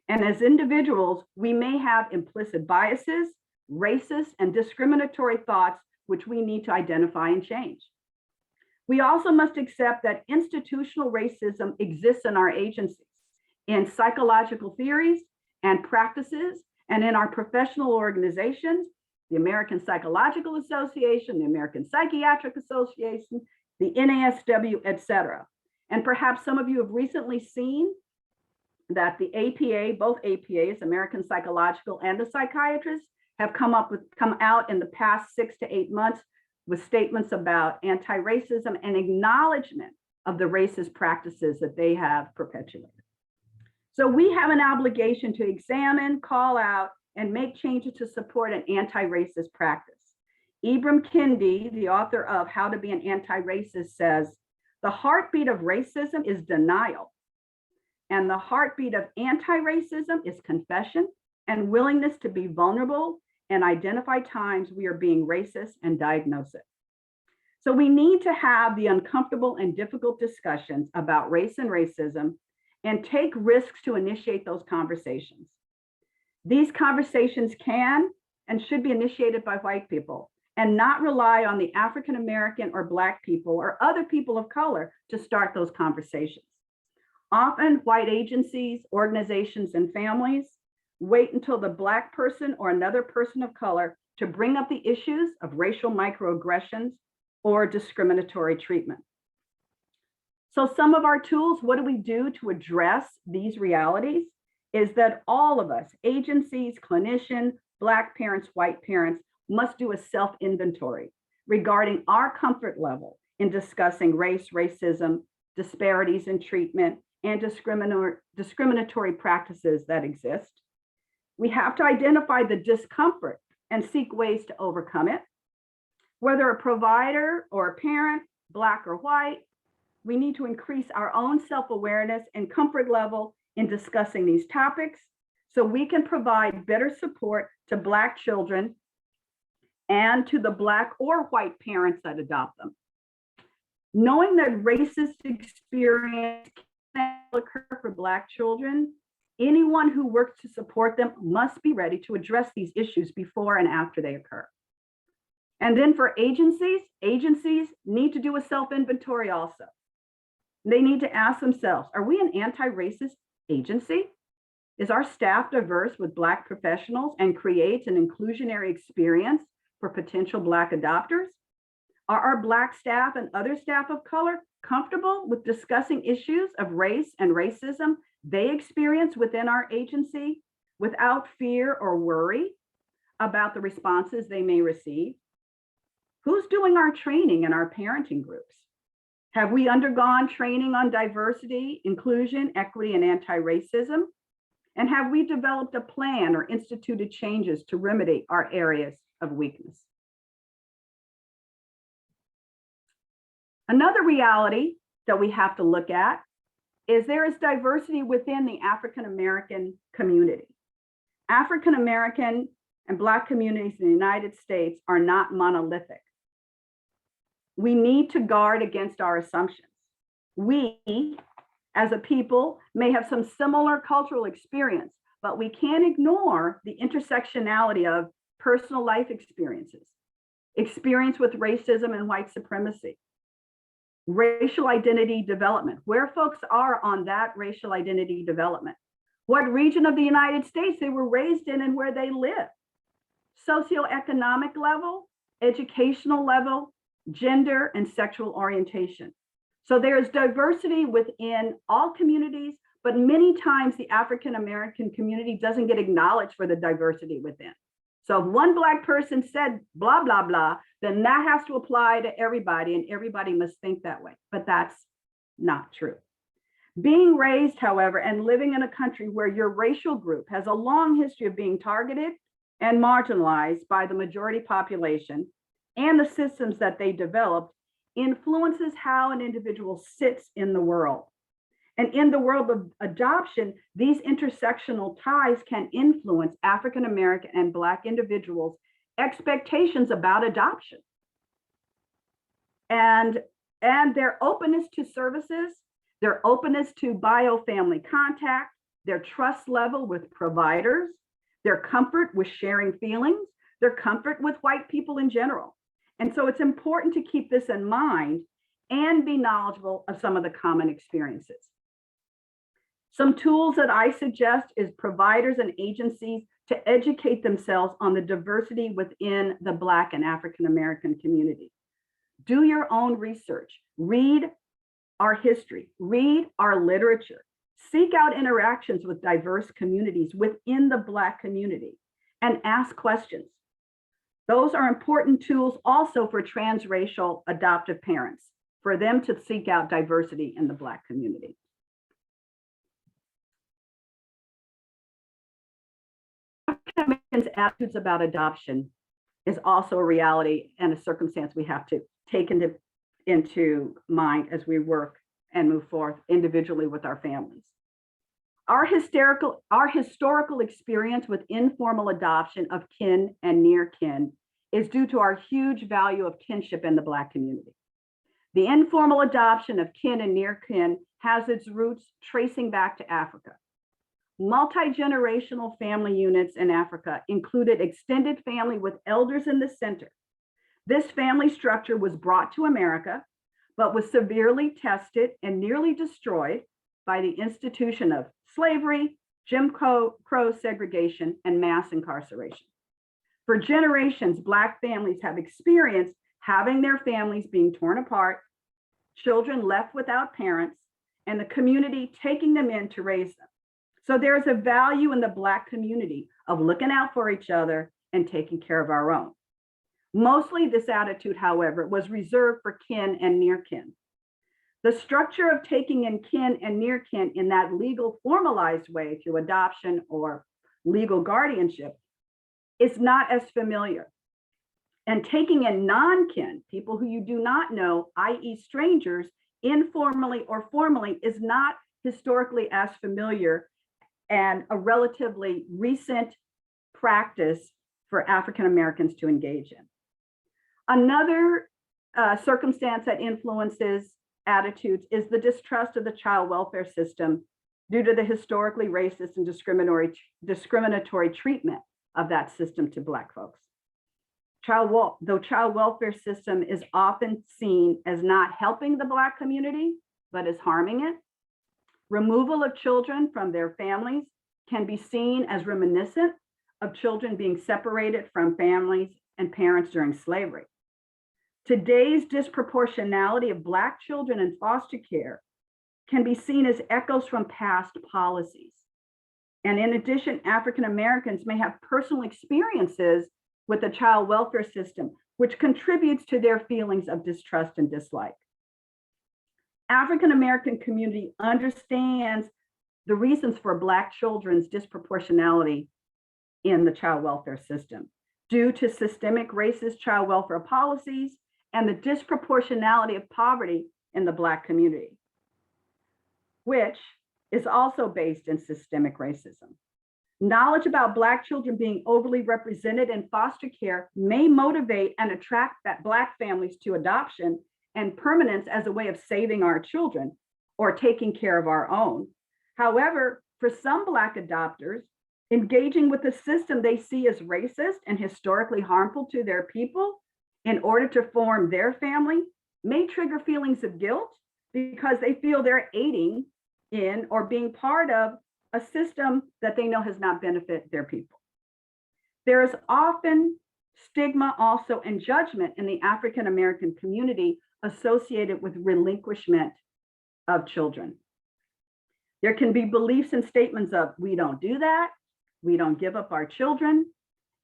And as individuals, we may have implicit biases, racist and discriminatory thoughts, which we need to identify and change. We also must accept that institutional racism exists in our agencies, in psychological theories and practices, and in our professional organizations, the American Psychological Association, the American Psychiatric Association, the NASW, et cetera. And perhaps some of you have recently seen that the APA, both APAs, American Psychological and the psychiatrists, have come out in the past 6 to 8 months with statements about anti-racism and acknowledgement of the racist practices that they have perpetuated. So we have an obligation to examine, call out, and make changes to support an anti-racist practice. Ibram Kendi, the author of How to Be an Anti-Racist, says, the heartbeat of racism is denial, and the heartbeat of anti-racism is confession and willingness to be vulnerable and identify times we are being racist and diagnose it. So we need to have the uncomfortable and difficult discussions about race and racism and take risks to initiate those conversations. These conversations can and should be initiated by white people and not rely on the African American or Black people or other people of color to start those conversations. Often white agencies, organizations, and families wait until the Black person or another person of color to bring up the issues of racial microaggressions or discriminatory treatment. So some of our tools, what do we do to address these realities, is that all of us, agencies, clinicians, Black parents, white parents, must do a self-inventory regarding our comfort level in discussing race, racism, disparities in treatment, and discriminatory practices that exist. We have to identify the discomfort and seek ways to overcome it. Whether a provider or a parent, Black or white, we need to increase our own self-awareness and comfort level in discussing these topics so we can provide better support to Black children and to the Black or white parents that adopt them. Knowing that racist experience can occur for Black children, anyone who works to support them must be ready to address these issues before and after they occur. And then for agencies need to do a self-inventory also. They need to ask themselves, are we an anti-racist agency? Is our staff diverse with Black professionals and creates an inclusionary experience for potential Black adopters? Are our Black staff and other staff of color comfortable with discussing issues of race and racism they experience within our agency without fear or worry about the responses they may receive? Who's doing our training in our parenting groups? Have we undergone training on diversity, inclusion, equity, and anti-racism? And have we developed a plan or instituted changes to remedy our areas of weakness? Another reality that we have to look at is there is diversity within the African American community. African American and Black communities in the United States are not monolithic. We need to guard against our assumptions. We, as a people, may have some similar cultural experience, but we can't ignore the intersectionality of personal life experiences, experience with racism and white supremacy, racial identity development, where folks are on that racial identity development, what region of the United States they were raised in and where they live, socioeconomic level, educational level, gender, and sexual orientation. So there's diversity within all communities, but many times the African American community doesn't get acknowledged for the diversity within. So if one Black person said blah, blah, blah, then that has to apply to everybody and everybody must think that way, but that's not true. Being raised, however, and living in a country where your racial group has a long history of being targeted and marginalized by the majority population and the systems that they developed influences how an individual sits in the world. And in the world of adoption, these intersectional ties can influence African American and Black individuals' expectations about adoption. And their openness to services, their openness to bio-family contact, their trust level with providers, their comfort with sharing feelings, their comfort with white people in general. And so it's important to keep this in mind and be knowledgeable of some of the common experiences. Some tools that I suggest is providers and agencies to educate themselves on the diversity within the Black and African American community. Do your own research, read our history, read our literature, seek out interactions with diverse communities within the Black community, and ask questions. Those are important tools also for transracial adoptive parents, for them to seek out diversity in the Black community. African Americans' attitudes about adoption is also a reality and a circumstance we have to take into mind as we work and move forth individually with our families. Our historical experience with informal adoption of kin and near kin is due to our huge value of kinship in the Black community. The informal adoption of kin and near kin has its roots tracing back to Africa. Multi-generational family units in Africa included extended family with elders in the center. This family structure was brought to America, but was severely tested and nearly destroyed by the institution of slavery, Jim Crow segregation, and mass incarceration. For generations, Black families have experienced having their families being torn apart, children left without parents, and the community taking them in to raise them. So there's a value in the Black community of looking out for each other and taking care of our own. Mostly this attitude, however, was reserved for kin and near kin. The structure of taking in kin and near kin in that legal formalized way through adoption or legal guardianship is not as familiar. And taking in non-kin, people who you do not know, i.e. strangers, informally or formally, is not historically as familiar and a relatively recent practice for African Americans to engage in. Another circumstance that influences attitudes is the distrust of the child welfare system due to the historically racist and discriminatory treatment of that system to Black folks. The child welfare system is often seen as not helping the Black community, but as harming it. Removal of children from their families can be seen as reminiscent of children being separated from families and parents during slavery. Today's disproportionality of Black children in foster care can be seen as echoes from past policies. And in addition, African Americans may have personal experiences with the child welfare system, which contributes to their feelings of distrust and dislike. African American community understands the reasons for Black children's disproportionality in the child welfare system due to systemic racist child welfare policies and the disproportionality of poverty in the Black community, which is also based in systemic racism. Knowledge about Black children being overly represented in foster care may motivate and attract Black families to adoption and permanence as a way of saving our children or taking care of our own. However, for some Black adopters, engaging with a system they see as racist and historically harmful to their people in order to form their family may trigger feelings of guilt because they feel they're aiding in or being part of a system that they know has not benefited their people. There is often stigma also and judgment in the African American community associated with relinquishment of children. There can be beliefs and statements of, we don't do that, we don't give up our children,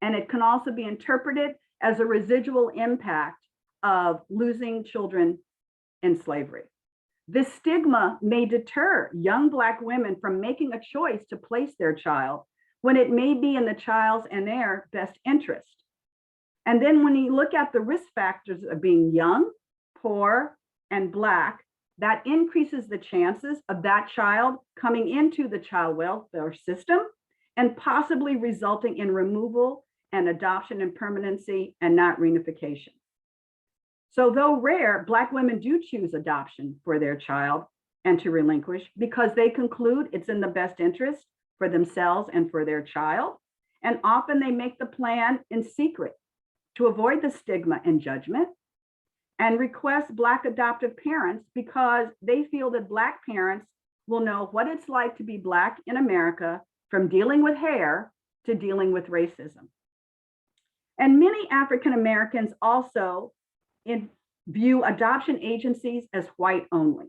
and it can also be interpreted as a residual impact of losing children in slavery. This stigma may deter young Black women from making a choice to place their child when it may be in the child's and their best interest. And then when you look at the risk factors of being young, poor, and Black, that increases the chances of that child coming into the child welfare system and possibly resulting in removal and adoption and permanency and not reunification. So though rare, Black women do choose adoption for their child and to relinquish because they conclude it's in the best interest for themselves and for their child. And often they make the plan in secret to avoid the stigma and judgment, and request Black adoptive parents because they feel that Black parents will know what it's like to be Black in America, from dealing with hair to dealing with racism. And many African Americans also view adoption agencies as white only.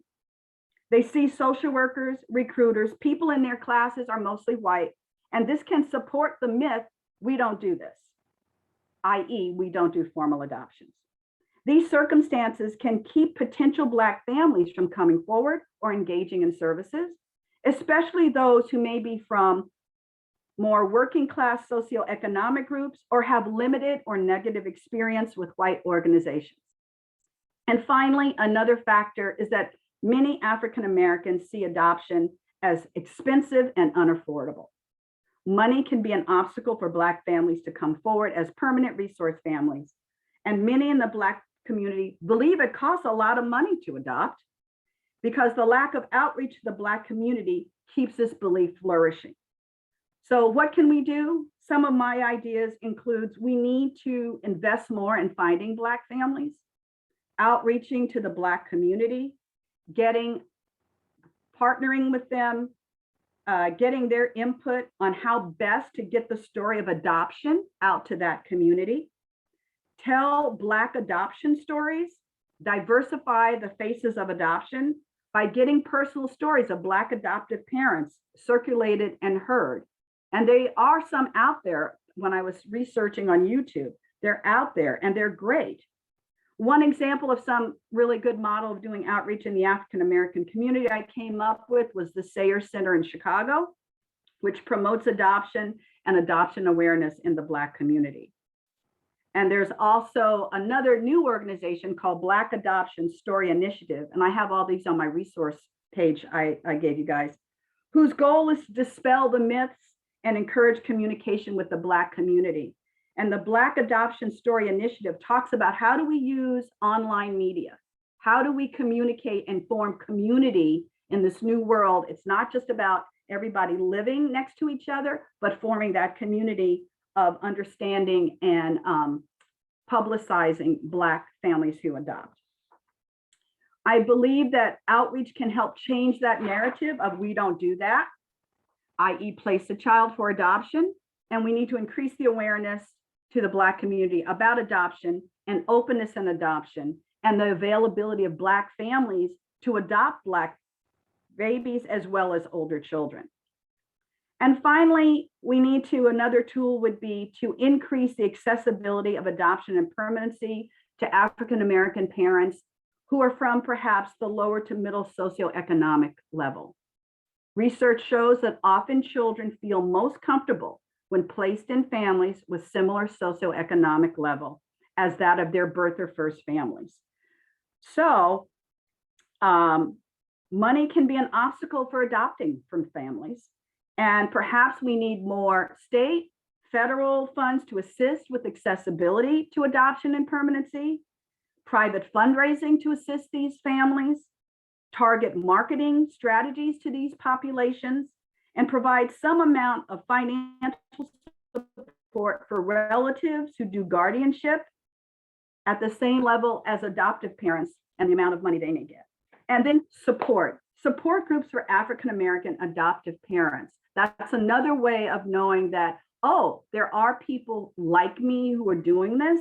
They see social workers, recruiters, people in their classes are mostly white, and this can support the myth, we don't do this, i.e., we don't do formal adoptions. These circumstances can keep potential Black families from coming forward or engaging in services, especially those who may be from more working class socioeconomic groups or have limited or negative experience with white organizations. And finally, another factor is that many African Americans see adoption as expensive and unaffordable. Money can be an obstacle for Black families to come forward as permanent resource families. And many in the Black community believe it costs a lot of money to adopt because the lack of outreach to the Black community keeps this belief flourishing. So what can we do? Some of my ideas includes we need to invest more in finding Black families, outreaching to the Black community, partnering with them, getting their input on how best to get the story of adoption out to that community. Tell Black adoption stories, diversify the faces of adoption by getting personal stories of Black adoptive parents circulated and heard. And there are some out there. When I was researching on YouTube, they're out there and they're great. One example of some really good model of doing outreach in the African American community I came up with was the Sayre Center in Chicago, which promotes adoption and adoption awareness in the Black community. And there's also another new organization called Black Adoption Story Initiative. And I have all these on my resource page I gave you guys, whose goal is to dispel the myths and encourage communication with the Black community. And the Black Adoption Story Initiative talks about how do we use online media? How do we communicate and form community in this new world? It's not just about everybody living next to each other, but forming that community of understanding and publicizing Black families who adopt. I believe that outreach can help change that narrative of we don't do that, i.e. place a child for adoption, and we need to increase the awareness to the Black community about adoption and openness in adoption and the availability of Black families to adopt Black babies as well as older children. And finally, we need to, another tool would be to increase the accessibility of adoption and permanency to African American parents who are from perhaps the lower to middle socioeconomic level. Research shows that often children feel most comfortable when placed in families with similar socioeconomic level as that of their birth or first families. So money can be an obstacle for adopting from families. And perhaps we need more state, federal funds to assist with accessibility to adoption and permanency, private fundraising to assist these families, target marketing strategies to these populations, and provide some amount of financial support for relatives who do guardianship at the same level as adoptive parents and the amount of money they may get. And then support groups for African-American adoptive parents. That's another way of knowing that, oh, there are people like me who are doing this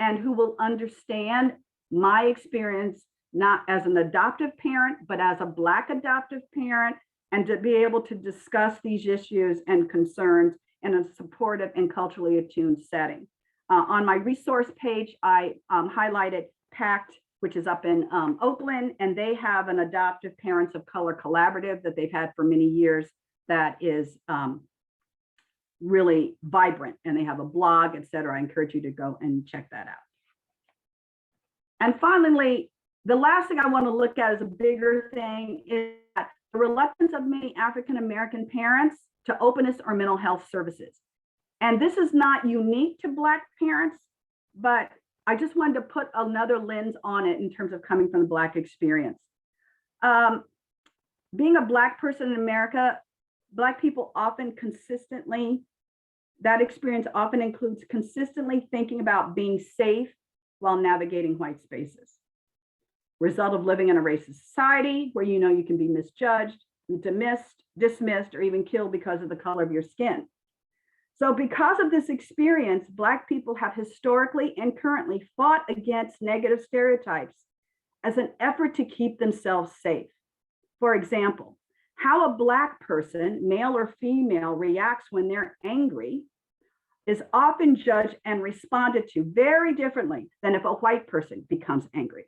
and who will understand my experience, not as an adoptive parent, but as a Black adoptive parent, and to be able to discuss these issues and concerns in a supportive and culturally attuned setting. On my resource page, I highlighted PACT, which is up in Oakland, and they have an adoptive parents of color collaborative that they've had for many years that is really vibrant, and they have a blog, et cetera. I encourage you to go and check that out. And finally, the last thing I want to look at as a bigger thing is that the reluctance of many African-American parents to openness or mental health services. And this is not unique to Black parents, but I just wanted to put another lens on it in terms of coming from the Black experience. Being a Black person in America, Black people often consistently, that experience often includes consistently thinking about being safe while navigating white spaces. Result of living in a racist society where you know you can be misjudged, dismissed, or even killed because of the color of your skin. So because of this experience, Black people have historically and currently fought against negative stereotypes as an effort to keep themselves safe. For example, how a Black person, male or female, reacts when they're angry is often judged and responded to very differently than if a white person becomes angry.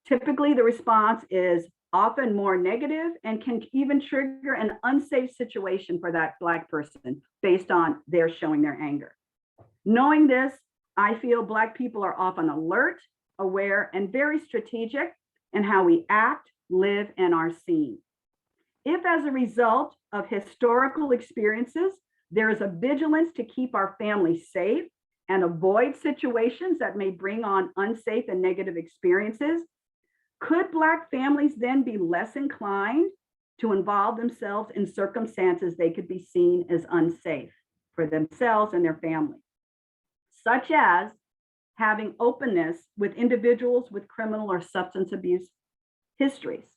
Typically, the response is often more negative and can even trigger an unsafe situation for that Black person based on their showing their anger. Knowing this, I feel Black people are often alert, aware, and very strategic in how we act, live, and are seen. If as a result of historical experiences, there is a vigilance to keep our families safe and avoid situations that may bring on unsafe and negative experiences, could Black families then be less inclined to involve themselves in circumstances they could be seen as unsafe for themselves and their family, such as having openness with individuals with criminal or substance abuse histories?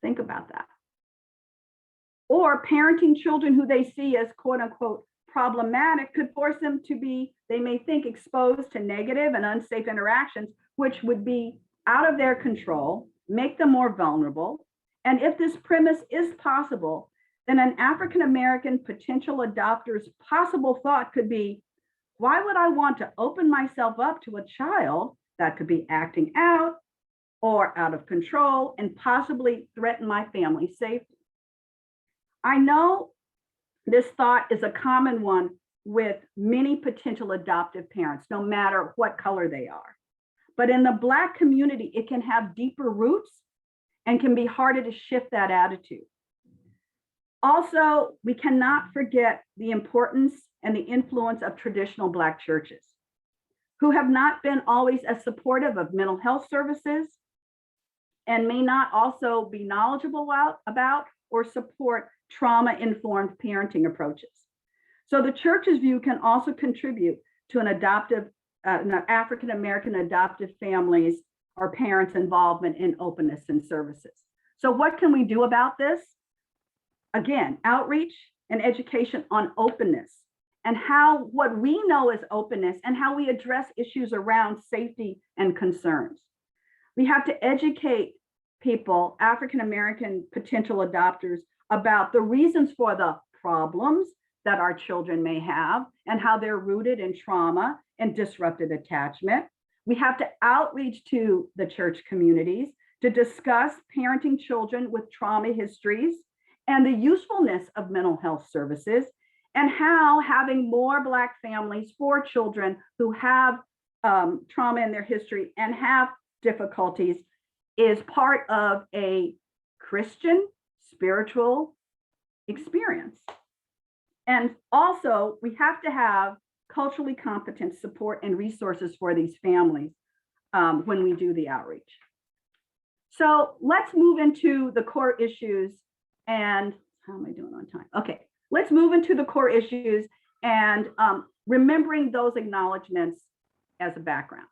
Think about that. Or parenting children who they see as quote unquote problematic could force them to be, they may think, exposed to negative and unsafe interactions, which would be out of their control, make them more vulnerable. And if this premise is possible, then an African-American potential adopter's possible thought could be, why would I want to open myself up to a child that could be acting out or out of control and possibly threaten my family's safety? I know this thought is a common one with many potential adoptive parents, no matter what color they are. But in the Black community, it can have deeper roots and can be harder to shift that attitude. Also, we cannot forget the importance and the influence of traditional Black churches, who have not been always as supportive of mental health services and may not also be knowledgeable about or support trauma-informed parenting approaches. So the church's view can also contribute to an African-American adoptive families or parents' involvement in openness and services. So what can we do about this? Again, outreach and education on openness and how what we know as openness and how we address issues around safety and concerns. We have to educate people, African-American potential adopters, about the reasons for the problems that our children may have and how they're rooted in trauma and disrupted attachment. We have to outreach to the church communities to discuss parenting children with trauma histories and the usefulness of mental health services, and how having more Black families for children who have trauma in their history and have difficulties is part of a Christian, spiritual, experience. And also, we have to have culturally competent support and resources for these families when we do the outreach. So let's move into the core issues. And how am I doing on time? Okay, let's move into the core issues and remembering those acknowledgements as a background.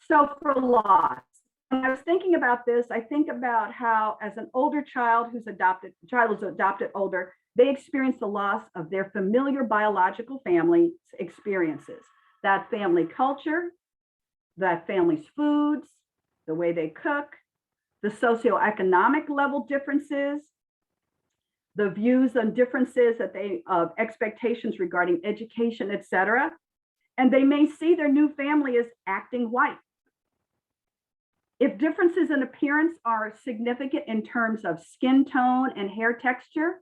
So for loss, when I was thinking about this, I think about how as an older child who's adopted, older, they experience the loss of their familiar biological family experiences, that family culture, that family's foods, the way they cook, the socioeconomic level differences, the views and differences that of expectations regarding education, etc. And they may see their new family as acting white. If differences in appearance are significant in terms of skin tone and hair texture,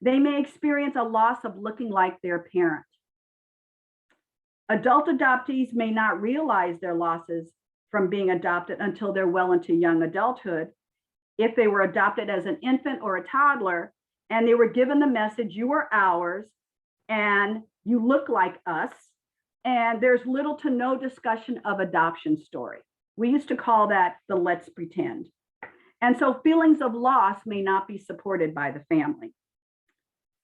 they may experience a loss of looking like their parent. Adult adoptees may not realize their losses from being adopted until they're well into young adulthood. If they were adopted as an infant or a toddler, and they were given the message, you are ours, and you look like us, and there's little to no discussion of adoption story. We used to call that the let's pretend. And so feelings of loss may not be supported by the family.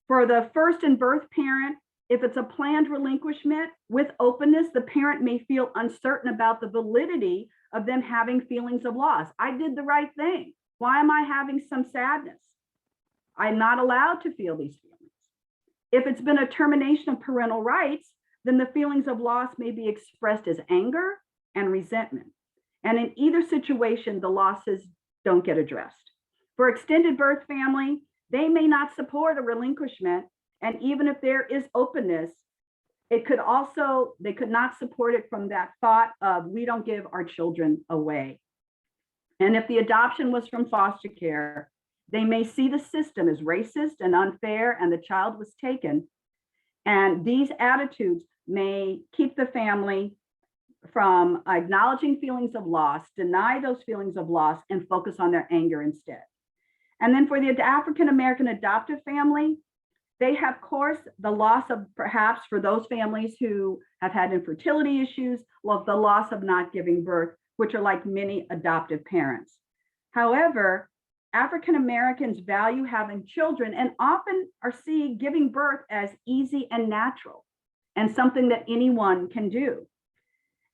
For the first and birth parent, if it's a planned relinquishment with openness, the parent may feel uncertain about the validity of them having feelings of loss. I did the right thing. Why am I having some sadness? I'm not allowed to feel these feelings. If it's been a termination of parental rights, then the feelings of loss may be expressed as anger and resentment. And in either situation, the losses don't get addressed. For extended birth family, they may not support a relinquishment. And even if there is openness, they could not support it from that thought of, we don't give our children away. And if the adoption was from foster care, they may see the system as racist and unfair and the child was taken. And these attitudes may keep the family from acknowledging feelings of loss, deny those feelings of loss, and focus on their anger instead. And then for the African-American adoptive family, they have, of course, the loss of perhaps for those families who have had infertility issues, the loss of not giving birth, which are like many adoptive parents. However, African Americans value having children and often are seeing giving birth as easy and natural and something that anyone can do.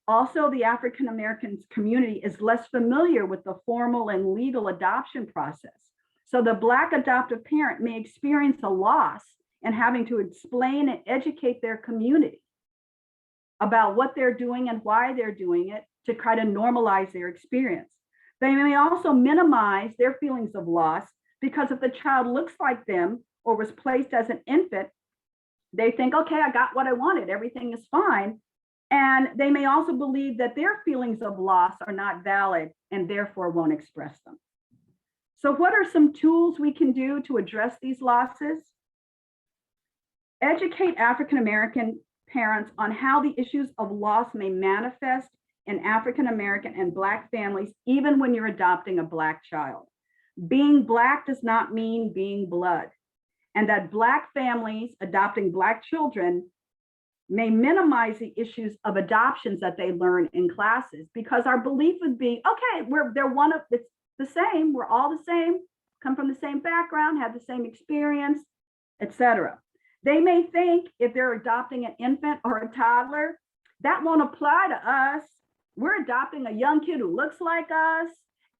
Also, the African American community is less familiar with the formal and legal adoption process. So the Black adoptive parent may experience a loss in having to explain and educate their community about what they're doing and why they're doing it to try to normalize their experience. They may also minimize their feelings of loss because if the child looks like them or was placed as an infant, they think, okay, I got what I wanted, everything is fine. And they may also believe that their feelings of loss are not valid and therefore won't express them. So what are some tools we can do to address these losses? Educate African-American parents on how the issues of loss may manifest in African-American and Black families, even when you're adopting a Black child. Being Black does not mean being blood, and that Black families adopting Black children may minimize the issues of adoptions that they learn in classes, because our belief would be, okay, it's the same, we're all the same, come from the same background, have the same experience, etc. They may think if they're adopting an infant or a toddler, that won't apply to us. We're adopting a young kid who looks like us,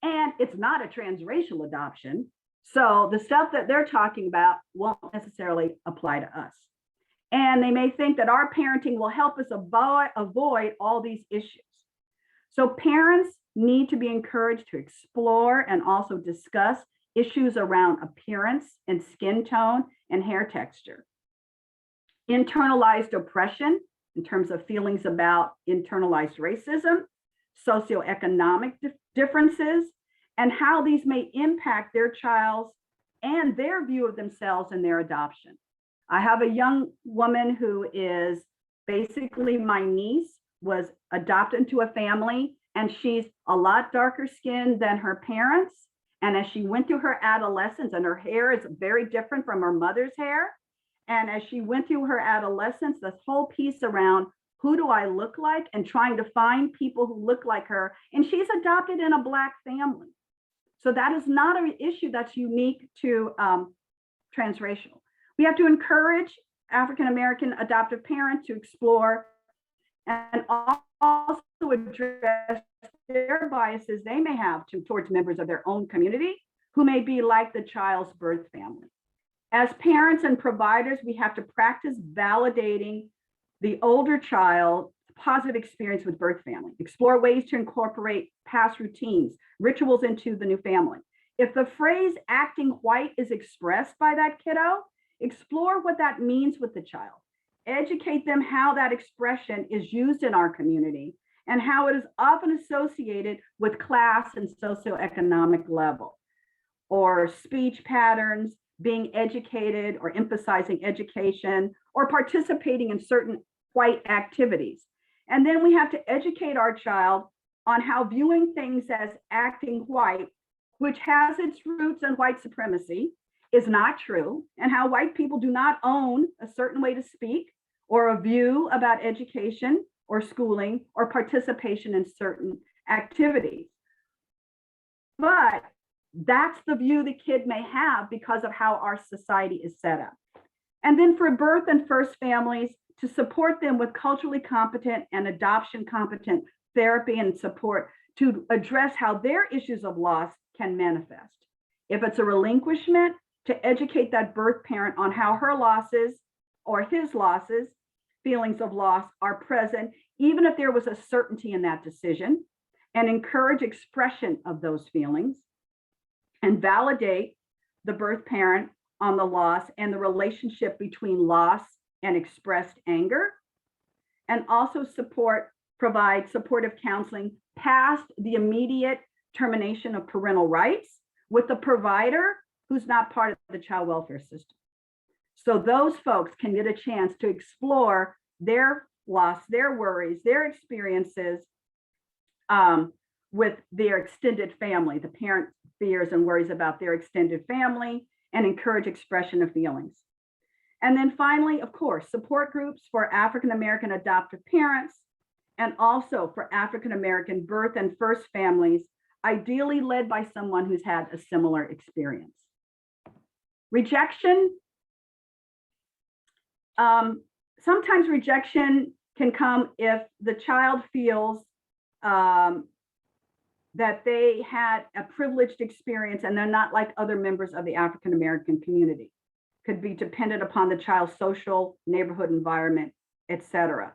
and it's not a transracial adoption. So the stuff that they're talking about won't necessarily apply to us. And they may think that our parenting will help us avoid all these issues. So parents need to be encouraged to explore and also discuss issues around appearance and skin tone and hair texture. Internalized oppression in terms of feelings about internalized racism, socioeconomic differences, and how these may impact their child's and their view of themselves and their adoption. I have a young woman who is basically my niece, was adopted into a family, and she's a lot darker skinned than her parents. And as she went through her adolescence, and her hair is very different from her mother's hair, and as she went through her adolescence, this whole piece around who do I look like and trying to find people who look like her. And she's adopted in a Black family. So that is not an issue that's unique to transracial. We have to encourage African-American adoptive parents to explore and also address their biases they may have towards members of their own community who may be like the child's birth family. As parents and providers, we have to practice validating the older child's positive experience with birth family, explore ways to incorporate past routines, rituals into the new family. If the phrase acting white is expressed by that kiddo, explore what that means with the child. Educate them how that expression is used in our community and how it is often associated with class and socioeconomic level, or speech patterns, being educated or emphasizing education, or participating in certain white activities. And then we have to educate our child on how viewing things as acting white, which has its roots in white supremacy, is not true, and how white people do not own a certain way to speak or a view about education or schooling or participation in certain activities. But that's the view the kid may have because of how our society is set up. And then for birth and first families, to support them with culturally competent and adoption competent therapy and support to address how their issues of loss can manifest. If it's a relinquishment, to educate that birth parent on how her losses or his losses, feelings of loss, are present, even if there was a certainty in that decision, and encourage expression of those feelings, and validate the birth parent on the loss and the relationship between loss and expressed anger, and also provide supportive counseling past the immediate termination of parental rights with the provider who's not part of the child welfare system. So those folks can get a chance to explore their loss, their worries, their experiences with their extended family, the parent fears and worries about their extended family, and encourage expression of feelings. And then finally, of course, support groups for African-American adoptive parents, and also for African-American birth and first families, ideally led by someone who's had a similar experience. Rejection. Sometimes rejection can come if the child feels that they had a privileged experience and they're not like other members of the African-American community. Could be dependent upon the child's social, neighborhood environment, etc.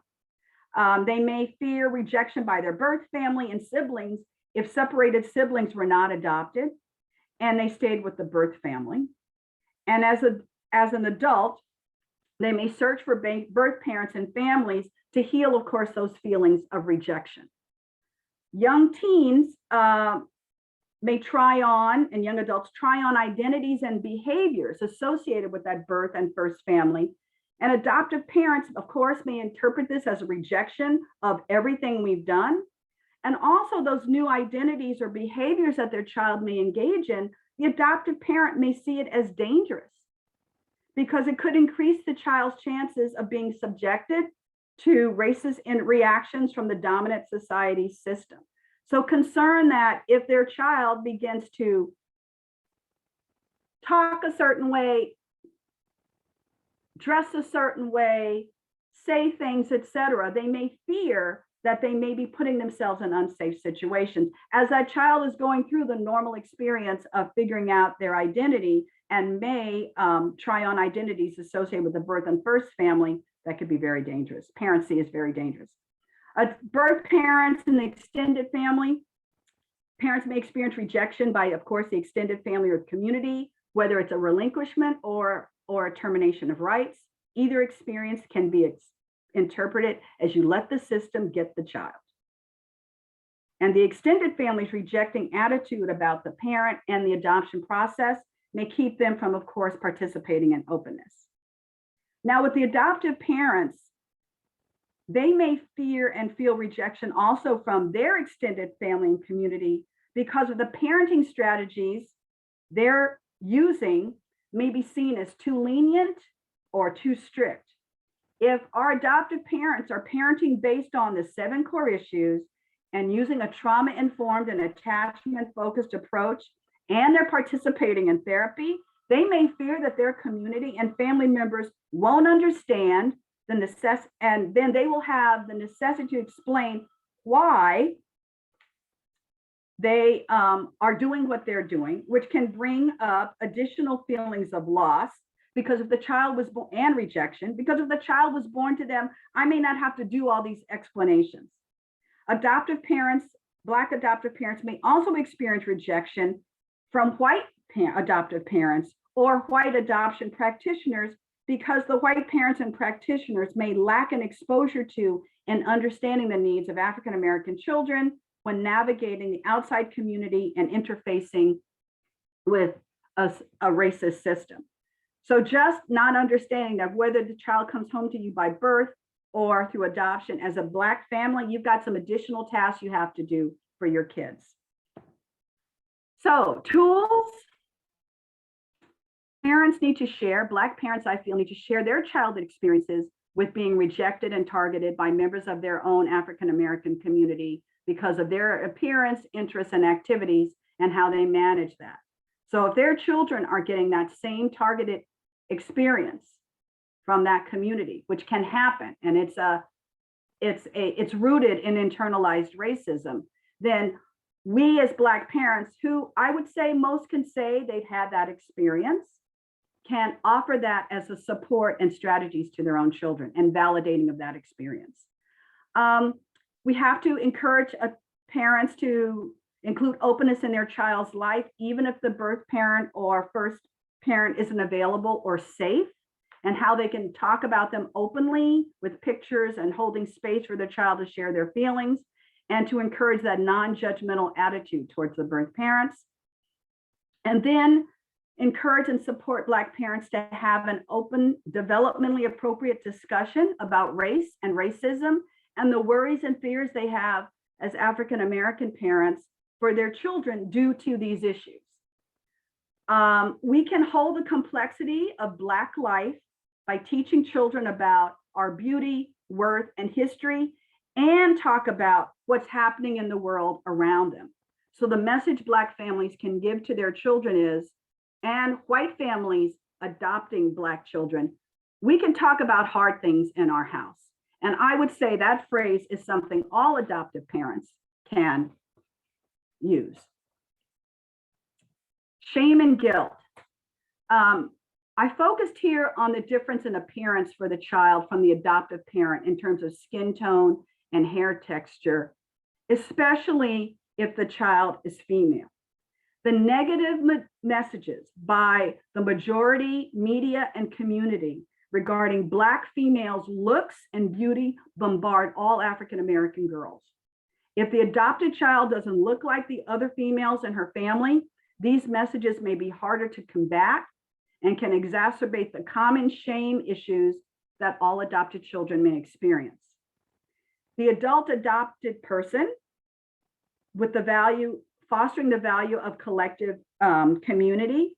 They may fear rejection by their birth family and siblings if separated siblings were not adopted and they stayed with the birth family. And as an adult, they may search for birth parents and families to heal, of course, those feelings of rejection. Young teens may try on, and young adults try on identities and behaviors associated with that birth and first family. And adoptive parents, of course, may interpret this as a rejection of everything we've done. And also those new identities or behaviors that their child may engage in, the adoptive parent may see it as dangerous because it could increase the child's chances of being subjected to racist reactions from the dominant society system. So concern that if their child begins to talk a certain way, dress a certain way, say things, etc., they may fear that they may be putting themselves in unsafe situations as that child is going through the normal experience of figuring out their identity and may try on identities associated with the birth and first family that could be very dangerous. Parents see as very dangerous. Birth parents in the extended family, parents may experience rejection by, of course, the extended family or community, whether it's a relinquishment or a termination of rights. Either experience can be interpreted as you let the system get the child. And the extended family's rejecting attitude about the parent and the adoption process may keep them from, of course, participating in openness. Now, with the adoptive parents, they may fear and feel rejection also from their extended family and community because of the parenting strategies they're using may be seen as too lenient or too strict. If our adoptive parents are parenting based on the 7 core issues and using a trauma-informed and attachment-focused approach, and they're participating in therapy, they may fear that their community and family members won't understand the necessity, and then they will have the necessity to explain why they are doing what they're doing, which can bring up additional feelings of loss because if the child was born, and rejection, because if the child was born to them, I may not have to do all these explanations. Adoptive parents, Black adoptive parents may also experience rejection from white adoptive parents or white adoption practitioners because the white parents and practitioners may lack an exposure to and understanding the needs of African American children when navigating the outside community and interfacing with a racist system. So just not understanding that whether the child comes home to you by birth or through adoption, as a Black family, you've got some additional tasks you have to do for your kids. So tools, parents need to share, Black parents, I feel, need to share their childhood experiences with being rejected and targeted by members of their own African American community because of their appearance, interests, and activities and how they manage that. So if their children are getting that same targeted experience from that community, which can happen, and it's rooted in internalized racism, then we as Black parents, who I would say most can say they've had that experience, can offer that as a support and strategies to their own children and validating of that experience. We have to encourage parents to include openness in their child's life, even if the birth parent or first parent isn't available or safe, and how they can talk about them openly with pictures and holding space for their child to share their feelings, and to encourage that non-judgmental attitude towards the birth parents. And then encourage and support Black parents to have an open, developmentally appropriate discussion about race and racism and the worries and fears they have as African American parents for their children due to these issues. We can hold the complexity of Black life by teaching children about our beauty, worth, and history, and talk about what's happening in the world around them. So the message Black families can give to their children is, and white families adopting Black children, we can talk about hard things in our house. And I would say that phrase is something all adoptive parents can use. Shame and guilt. I focused here on the difference in appearance for the child from the adoptive parent in terms of skin tone and hair texture, especially if the child is female. The negative messages by the majority media and community regarding Black females' looks and beauty bombard all African American girls. If the adopted child doesn't look like the other females in her family, these messages may be harder to combat and can exacerbate the common shame issues that all adopted children may experience. The adult adopted person with the value, fostering the value of collective community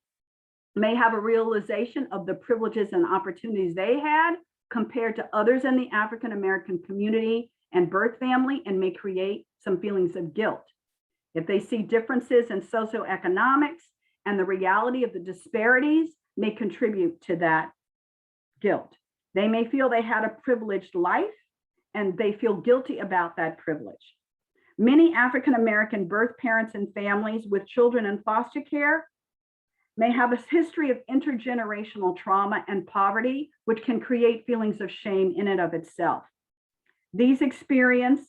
may have a realization of the privileges and opportunities they had compared to others in the African American community and birth family, and may create some feelings of guilt. If they see differences in socioeconomics and the reality of the disparities may contribute to that guilt. They may feel they had a privileged life and they feel guilty about that privilege. Many African American birth parents and families with children in foster care may have a history of intergenerational trauma and poverty, which can create feelings of shame in and of itself. These experiences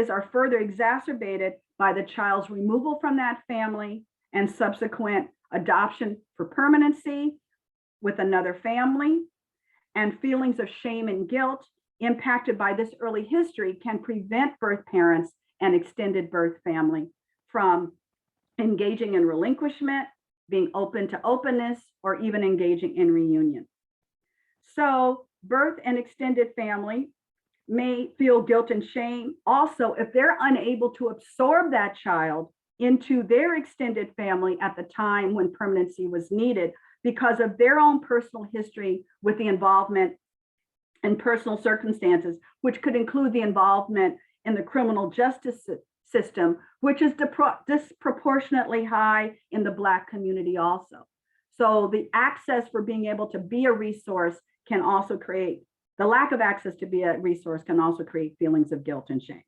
are further exacerbated by the child's removal from that family and subsequent adoption for permanency with another family, and feelings of shame and guilt impacted by this early history can prevent birth parents and extended birth family from engaging in relinquishment, being open to openness, or even engaging in reunion. So birth and extended family may feel guilt and shame also if they're unable to absorb that child into their extended family at the time when permanency was needed because of their own personal history with the involvement and personal circumstances, which could include the involvement in the criminal justice system, which is disproportionately high in the Black community also. So the access for being able to be a resource can also create, the lack of access to be a resource can also create feelings of guilt and shame.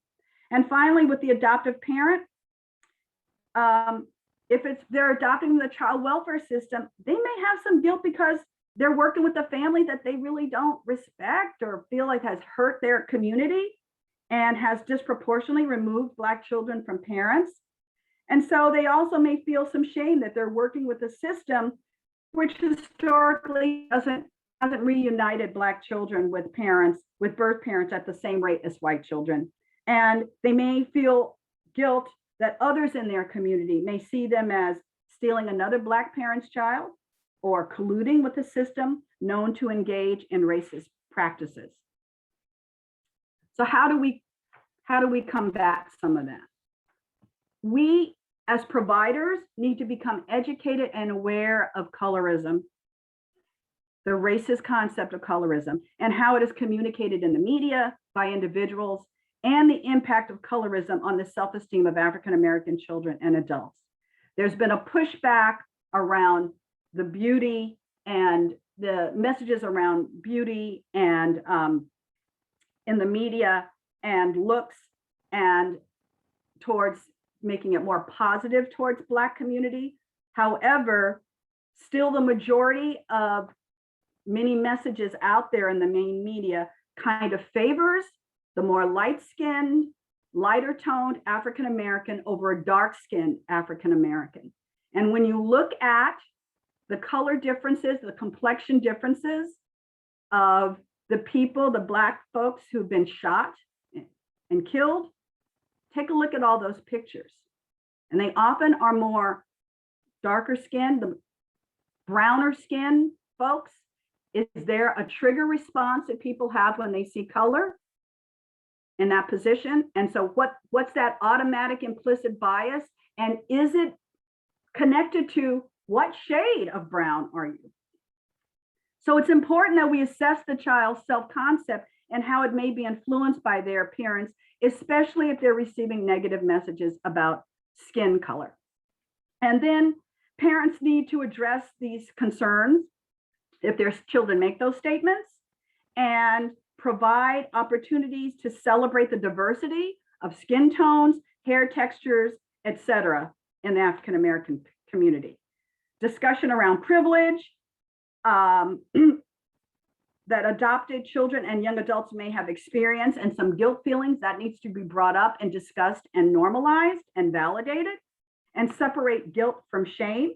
And finally, with the adoptive parent, if they're adopting the child welfare system, they may have some guilt because they're working with a family that they really don't respect or feel like has hurt their community and has disproportionately removed Black children from parents. And so they also may feel some shame that they're working with a system which historically hasn't reunited Black children with parents, with birth parents at the same rate as white children. And they may feel guilt that others in their community may see them as stealing another Black parent's child or colluding with a system known to engage in racist practices. So how do we combat some of that? We as providers need to become educated and aware of colorism, the racist concept of colorism, and how it is communicated in the media by individuals, and the impact of colorism on the self-esteem of African-American children and adults. There's been a pushback around the beauty and the messages around beauty and in the media and looks and towards making it more positive towards Black community. However, still the majority of many messages out there in the main media kind of favors the more light-skinned, lighter toned African-American over a dark-skinned African-American. And when you look at the color differences, the complexion differences of the people, the Black folks who've been shot and killed, take a look at all those pictures. And they often are more darker skinned, the browner skinned folks. Is there a trigger response that people have when they see color in that position? And so what's that automatic implicit bias? And is it connected to what shade of brown are you? So it's important that we assess the child's self-concept and how it may be influenced by their appearance, especially if they're receiving negative messages about skin color. And then parents need to address these concerns if their children make those statements and provide opportunities to celebrate the diversity of skin tones, hair textures, etc. in the African-American community. Discussion around privilege, that adopted children and young adults may have experienced, and some guilt feelings that needs to be brought up and discussed and normalized and validated, and separate guilt from shame.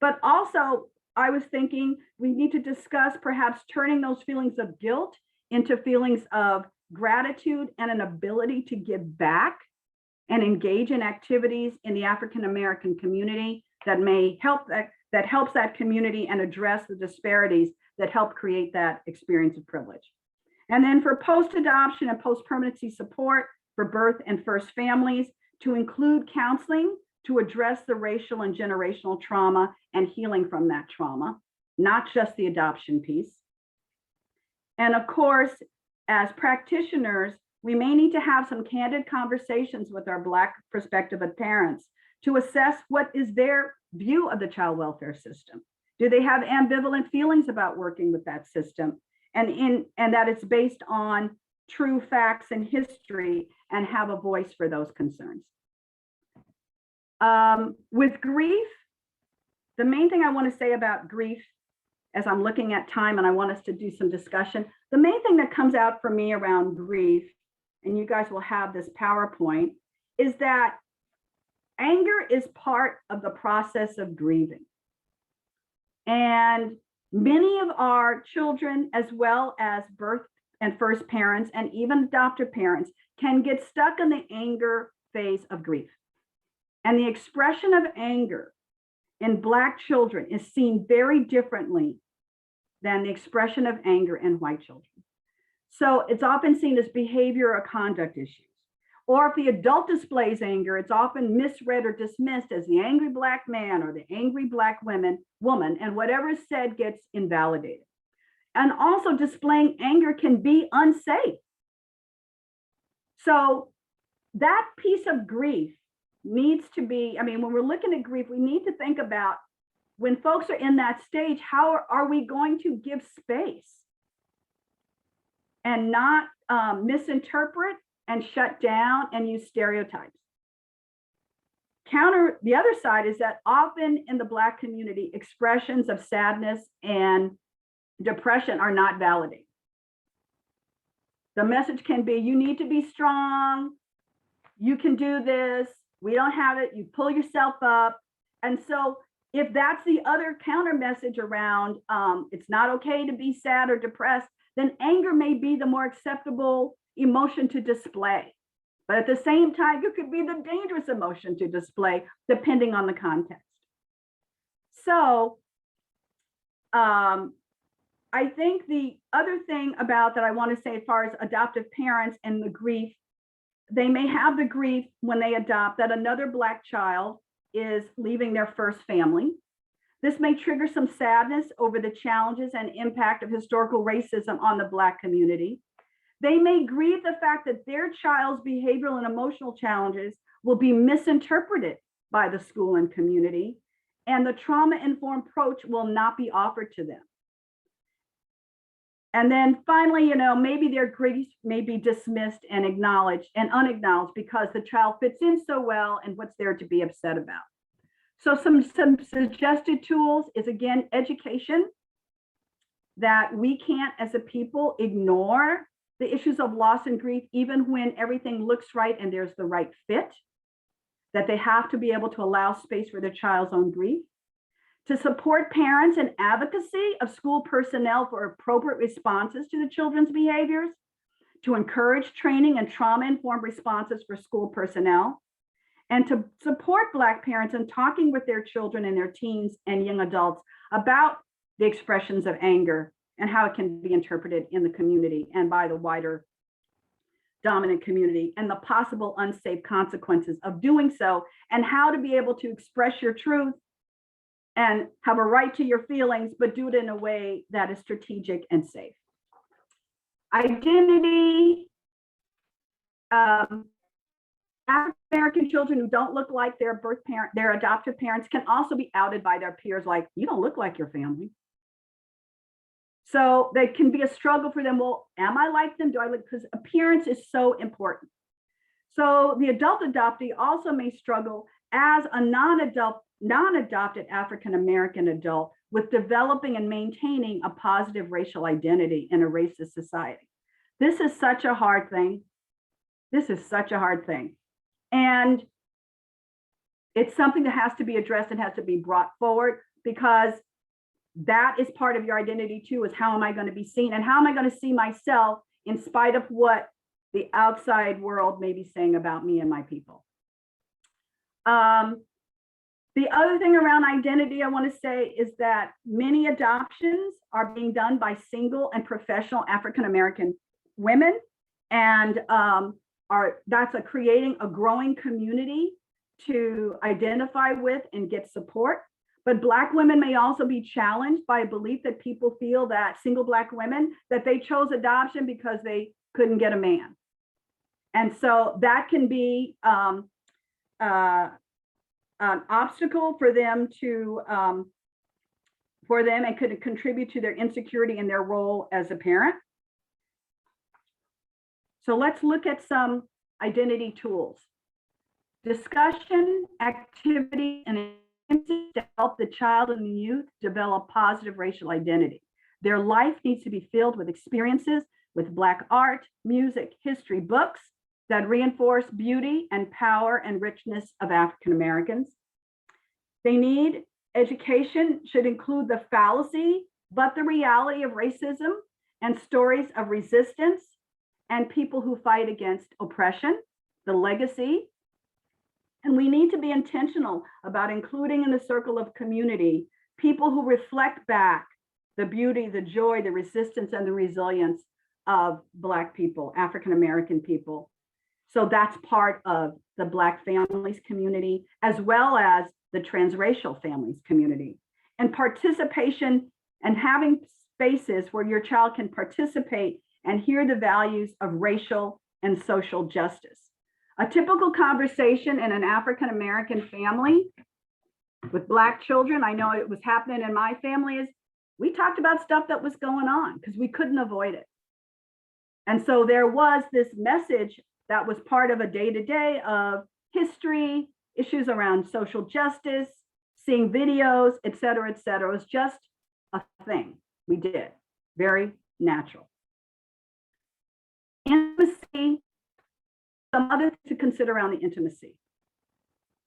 But also, I was thinking we need to discuss perhaps turning those feelings of guilt into feelings of gratitude and an ability to give back and engage in activities in the African-American community that may help that helps that community and address the disparities that help create that experience of privilege. And then for post-adoption and post-permanency support for birth and first families, to include counseling to address the racial and generational trauma and healing from that trauma, not just the adoption piece. And of course, as practitioners, we may need to have some candid conversations with our Black prospective parents to assess what is their view of the child welfare system. Do they have ambivalent feelings about working with that system? And that it's based on true facts and history and have a voice for those concerns. With grief, the main thing I want to say about grief, as I'm looking at time and I want us to do some discussion, the main thing that comes out for me around grief, and you guys will have this PowerPoint, is that anger is part of the process of grieving. And many of our children, as well as birth and first parents, and even adoptive parents, can get stuck in the anger phase of grief. And the expression of anger in Black children is seen very differently than the expression of anger in white children. So it's often seen as behavior or conduct issues, Or if the adult displays anger, it's often misread or dismissed as the angry Black man or the angry Black woman, and whatever is said gets invalidated. And also displaying anger can be unsafe. So that piece of grief needs to be, I mean, when we're looking at grief, we need to think about when folks are in that stage, how are we going to give space and not misinterpret and shut down and use stereotypes. The other side is that often in the Black community, expressions of sadness and depression are not validated. The message can be, you need to be strong, you can do this, we don't have it, you pull yourself up. And so if that's the other counter message around, it's not okay to be sad or depressed, then anger may be the more acceptable emotion to display. But at the same time, it could be the dangerous emotion to display, depending on the context. So I think the other thing about that I want to say as far as adoptive parents and the grief, they may have the grief when they adopt that another Black child is leaving their first family. This may trigger some sadness over the challenges and impact of historical racism on the Black community. They may grieve the fact that their child's behavioral and emotional challenges will be misinterpreted by the school and community, and the trauma-informed approach will not be offered to them. And then finally, you know, maybe their grief may be dismissed and acknowledged and unacknowledged because the child fits in so well and what's there to be upset about. So some suggested tools is, again, education, that we can't as a people ignore the issues of loss and grief, even when everything looks right and there's the right fit, that they have to be able to allow space for their child's own grief, to support parents and advocacy of school personnel for appropriate responses to the children's behaviors, to encourage training and trauma-informed responses for school personnel, and to support Black parents in talking with their children and their teens and young adults about the expressions of anger and how it can be interpreted in the community and by the wider dominant community, and the possible unsafe consequences of doing so, and how to be able to express your truth and have a right to your feelings, but do it in a way that is strategic and safe. Identity. African-American children who don't look like their birth parent, their adoptive parents, can also be outed by their peers like, you don't look like your family. So they can be a struggle for them. Well, am I like them? Do I look? Because appearance is so important. So the adult adoptee also may struggle as a non-adopted African-American adult with developing and maintaining a positive racial identity in a racist society. This is such a hard thing. This is such a hard thing. And it's something that has to be addressed and has to be brought forward, because that is part of your identity too, is how am I going to be seen and how am I going to see myself in spite of what the outside world may be saying about me and my people. The other thing around identity I want to say is that many adoptions are being done by single and professional African-American women, and that's creating a growing community to identify with and get support. But Black women may also be challenged by a belief that people feel that single Black women, that they chose adoption because they couldn't get a man. And so that can be an obstacle for them and could contribute to their insecurity in their role as a parent. So let's look at some identity tools. Discussion, activity, and to help the child and the youth develop positive racial identity. Their life needs to be filled with experiences with Black art, music, history, books that reinforce beauty and power and richness of African Americans. They need education, should include the fallacy, but the reality of racism and stories of resistance and people who fight against oppression, the legacy. And we need to be intentional about including in the circle of community people who reflect back the beauty, the joy, the resistance, and the resilience of Black people, African American people. So that's part of the Black families community, as well as the transracial families community. And participation and having spaces where your child can participate and hear the values of racial and social justice. A typical conversation in an African-American family with Black children, I know it was happening in my family, is we talked about stuff that was going on because we couldn't avoid it. And so there was this message that was part of a day-to-day of history, issues around social justice, seeing videos, et cetera, et cetera. It was just a thing we did, very natural. Intimacy, some other things to consider around the intimacy.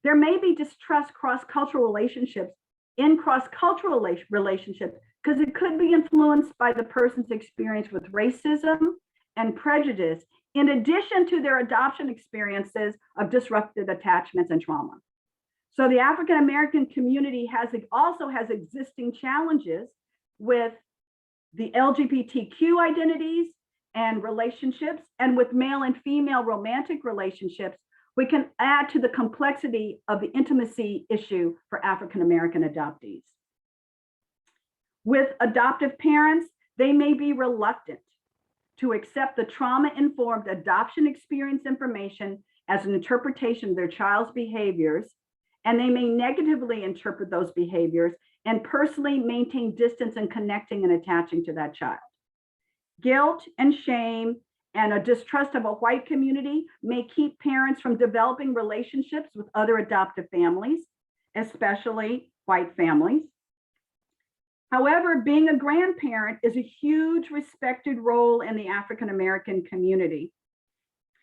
There may be distrust cross-cultural relationships in cross-cultural relationships because it could be influenced by the person's experience with racism and prejudice, in addition to their adoption experiences of disrupted attachments and trauma. So the African-American community also has existing challenges with the LGBTQ identities and relationships, and with male and female romantic relationships, we can add to the complexity of the intimacy issue for African-American adoptees. With adoptive parents, they may be reluctant to accept the trauma-informed adoption experience information as an interpretation of their child's behaviors, and they may negatively interpret those behaviors and personally maintain distance in connecting and attaching to that child. Guilt and shame and a distrust of a white community may keep parents from developing relationships with other adoptive families, especially white families. However, being a grandparent is a huge respected role in the African-American community.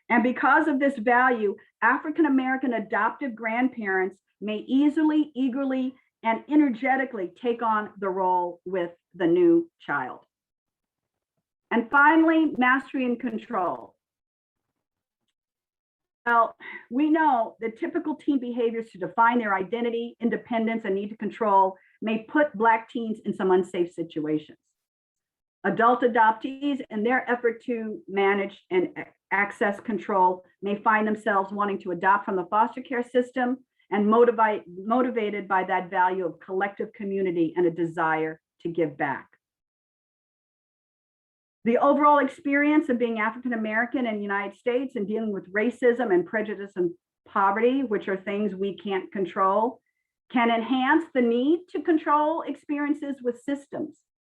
And because of this value, African-American adoptive grandparents may easily, eagerly, and energetically take on the role with the new child. And finally, mastery and control. Well, we know that typical teen behaviors to define their identity, independence, and need to control may put Black teens in some unsafe situations. Adult adoptees, in their effort to manage and access control, may find themselves wanting to adopt from the foster care system and motivated by that value of collective community and a desire to give back. The overall experience of being African-American in the United States and dealing with racism and prejudice and poverty, which are things we can't control, can enhance the need to control experiences with systems.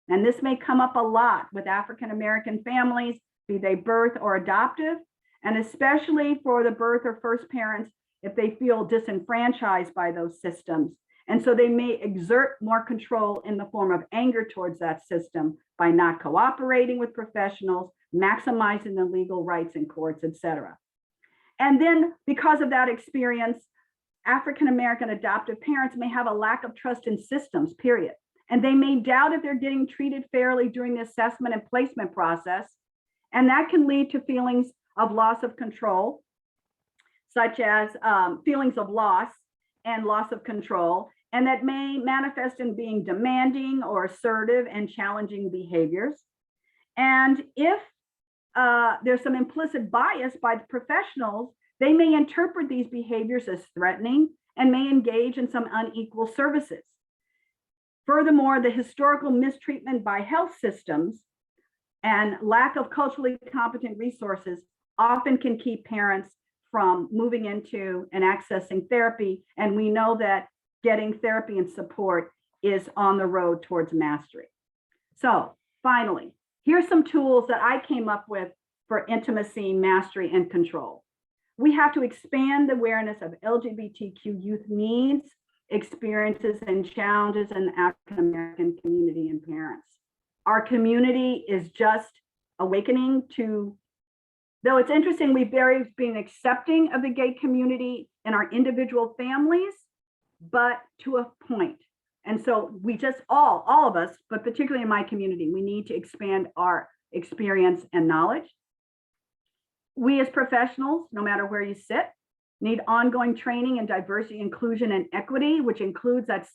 And this may come up a lot with African-American families, be they birth or adoptive, and especially for the birth or first parents if they feel disenfranchised by those systems. And so they may exert more control in the form of anger towards that system by not cooperating with professionals, maximizing the legal rights in courts, et cetera. And then because of that experience, African-American adoptive parents may have a lack of trust in systems, period. And they may doubt if they're getting treated fairly during the assessment and placement process. And that can lead to feelings of loss of control, such as feelings of loss and loss of control, and that may manifest in being demanding or assertive and challenging behaviors. And if there's some implicit bias by the professionals, they may interpret these behaviors as threatening and may engage in some unequal services. Furthermore, the historical mistreatment by health systems and lack of culturally competent resources often can keep parents from moving into and accessing therapy. And we know that getting therapy and support is on the road towards mastery. So finally, here's some tools that I came up with for intimacy, mastery, and control. We have to expand the awareness of LGBTQ youth needs, experiences, and challenges in the African-American community and parents. Our community is just awakening to, though it's interesting, we've been accepting of the gay community in our individual families, but to a point. And so we just all of us, but particularly in my community, we need to expand our experience and knowledge. We as professionals, no matter where you sit, need ongoing training in diversity, inclusion, and equity, which includes that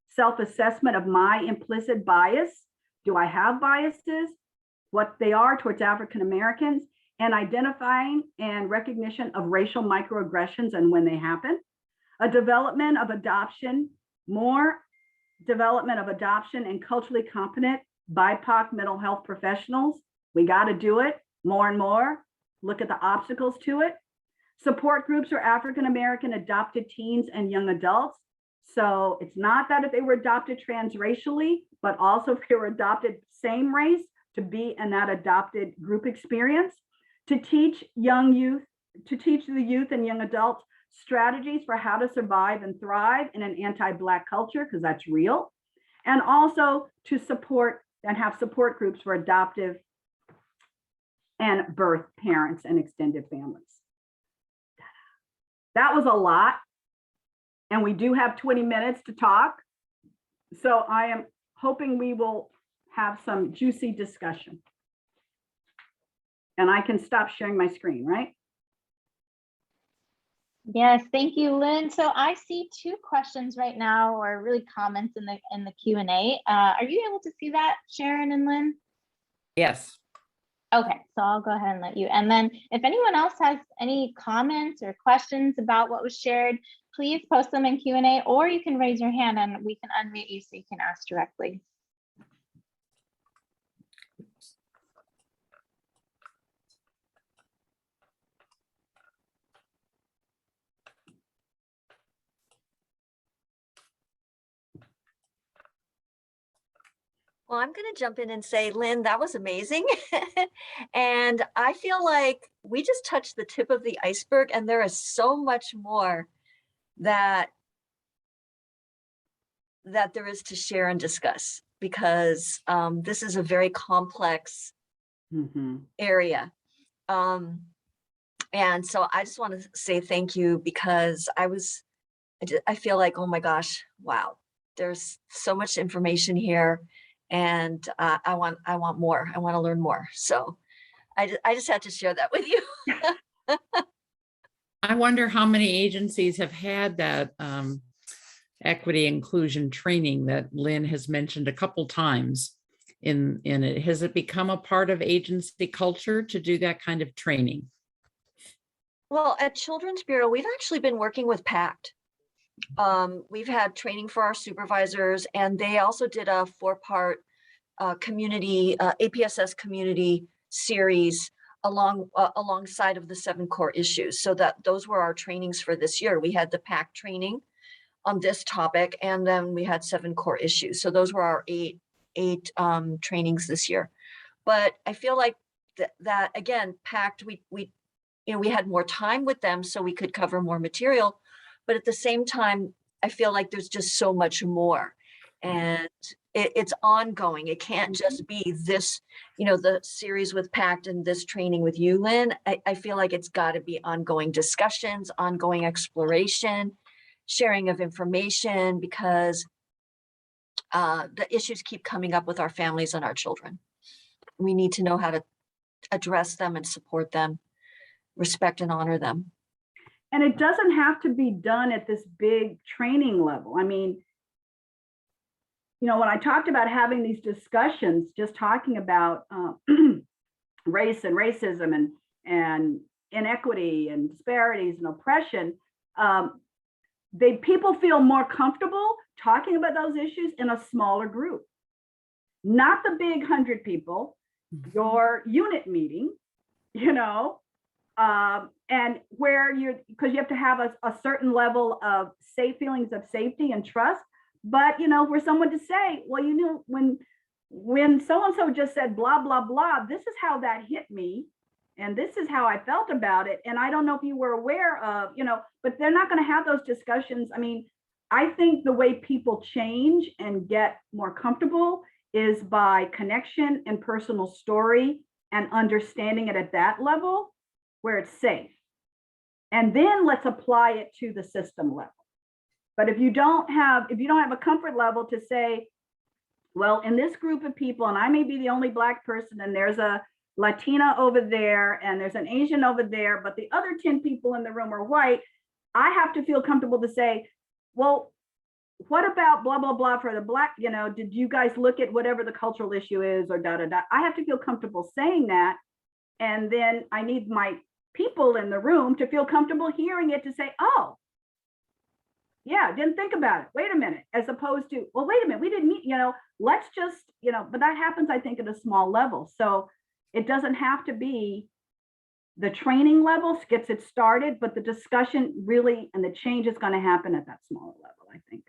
self-assessment of my implicit bias. Do I have biases? What they are towards African Americans, and identifying and recognition of racial microaggressions and when they happen, a development of adoption, more development of adoption and culturally competent BIPOC mental health professionals. We got to do it more and more. Look at the obstacles to it. Support groups for African-American adopted teens and young adults. So it's not that if they were adopted transracially, but also if they were adopted same race, to be in that adopted group experience, to teach the youth and young adults strategies for how to survive and thrive in an anti-Black culture, because that's real, and also to support and have support groups for adoptive and birth parents and extended families. That was a lot, and we do have 20 minutes to talk. So I am hoping we will have some juicy discussion. And I can stop sharing my screen, right? Yes, thank you, Lynn. So I see 2 questions right now, or really comments in the Q&A. Are you able to see that, Sharon and Lynn? Yes. Okay, so I'll go ahead and let you. And then if anyone else has any comments or questions about what was shared, please post them in Q&A, or you can raise your hand and we can unmute you so you can ask directly. Well, I'm going to jump in and say, Lynn, that was amazing. And I feel like we just touched the tip of the iceberg, and there is so much more that there is to share and discuss, because this is a very complex area. And so I just want to say thank you, because I feel like, oh my gosh, wow, there's so much information here. And I want more. I want to learn more. So I just had to share that with you. I wonder how many agencies have had that equity inclusion training that Lynn has mentioned a couple times in it. Has it become a part of agency culture to do that kind of training? Well, at Children's Bureau, we've actually been working with PACT. We've had training for our supervisors, and they also did a 4-part community APSS community series alongside of the 7 core issues. So those were our trainings for this year. We had the PACT training on this topic, and then we had 7 core issues. So those were our eight trainings this year. But I feel like that again, PACT, we had more time with them, so we could cover more material. But at the same time, I feel like there's just so much more, and it's ongoing. It can't just be this, the series with PACT and this training with you, Lynn. I feel like it's got to be ongoing discussions, ongoing exploration, sharing of information, because the issues keep coming up with our families and our children. We need to know how to address them and support them, respect and honor them. And it doesn't have to be done at this big training level. I mean, when I talked about having these discussions, just talking about race and racism and inequity and disparities and oppression, people feel more comfortable talking about those issues in a smaller group, not the big 100 people, your unit meeting, and where because you have to have a certain level of safe feelings of safety and trust, but for someone to say, well, when so-and-so just said blah, blah, blah, this is how that hit me, and this is how I felt about it. And I don't know if you were aware of, but they're not going to have those discussions. I mean, I think the way people change and get more comfortable is by connection and personal story and understanding it at that level where it's safe. And then let's apply it to the system level. But if you don't have a comfort level to say, well, in this group of people, and I may be the only Black person, and there's a Latina over there, and there's an Asian over there, but the other 10 people in the room are white, I have to feel comfortable to say, well, what about blah, blah, blah for the Black, did you guys look at whatever the cultural issue is or da, da, da. I have to feel comfortable saying that And then I need my people in the room to feel comfortable hearing it, to say, oh, yeah, didn't think about it. Wait a minute, as opposed to, well, wait a minute, we didn't meet, let's just, but that happens, I think, at a small level. So it doesn't have to be the training level gets it started, but the discussion really and the change is going to happen at that smaller level, I think.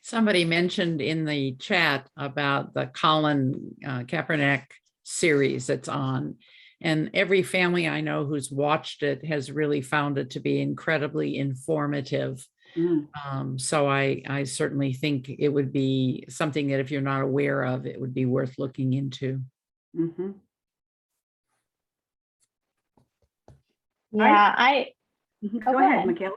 Somebody mentioned in the chat about the Colin Kaepernick series that's on, and every family I know who's watched it has really found it to be incredibly informative. So I certainly think it would be something that if you're not aware of, it would be worth looking into. Mm-hmm. Yeah, Go ahead, Michaela.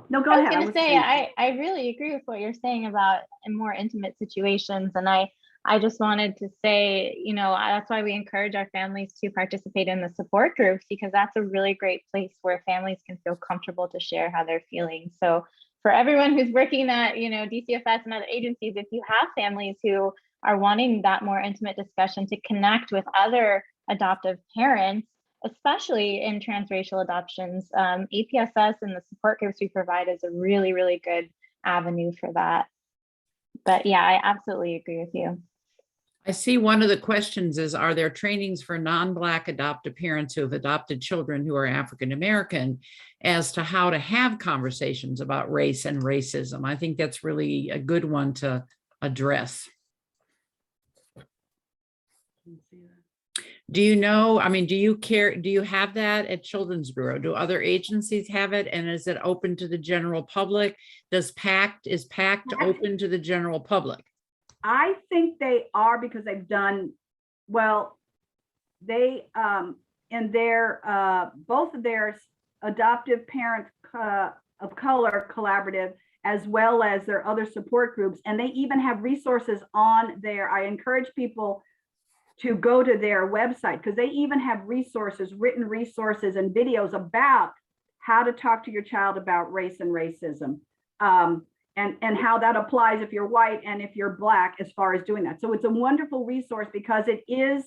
No, go I was ahead. going to say, I really agree with what you're saying about more intimate situations. And I just wanted to say, that's why we encourage our families to participate in the support groups, because that's a really great place where families can feel comfortable to share how they're feeling. So for everyone who's working at, DCFS and other agencies, if you have families who are wanting that more intimate discussion to connect with other adoptive parents, especially in transracial adoptions, APSS and the support groups we provide is a really, really good avenue for that. But yeah, I absolutely agree with you. I see one of the questions is, are there trainings for non-Black adoptive parents who have adopted children who are African-American as to how to have conversations about race and racism? I think that's really a good one to address. Do you know, do you have that at Children's Bureau? Do other agencies have it? And is it open to the general public? Is PACT open to the general public? I think they are, because they've done, well, they, in their, both of their adoptive parent of color collaborative, as well as their other support groups. And they even have resources on there. I encourage people to go to their website, because they even have resources, written resources and videos about how to talk to your child about race and racism, and how that applies if you're white and if you're Black, as far as doing that. So it's a wonderful resource, because it is,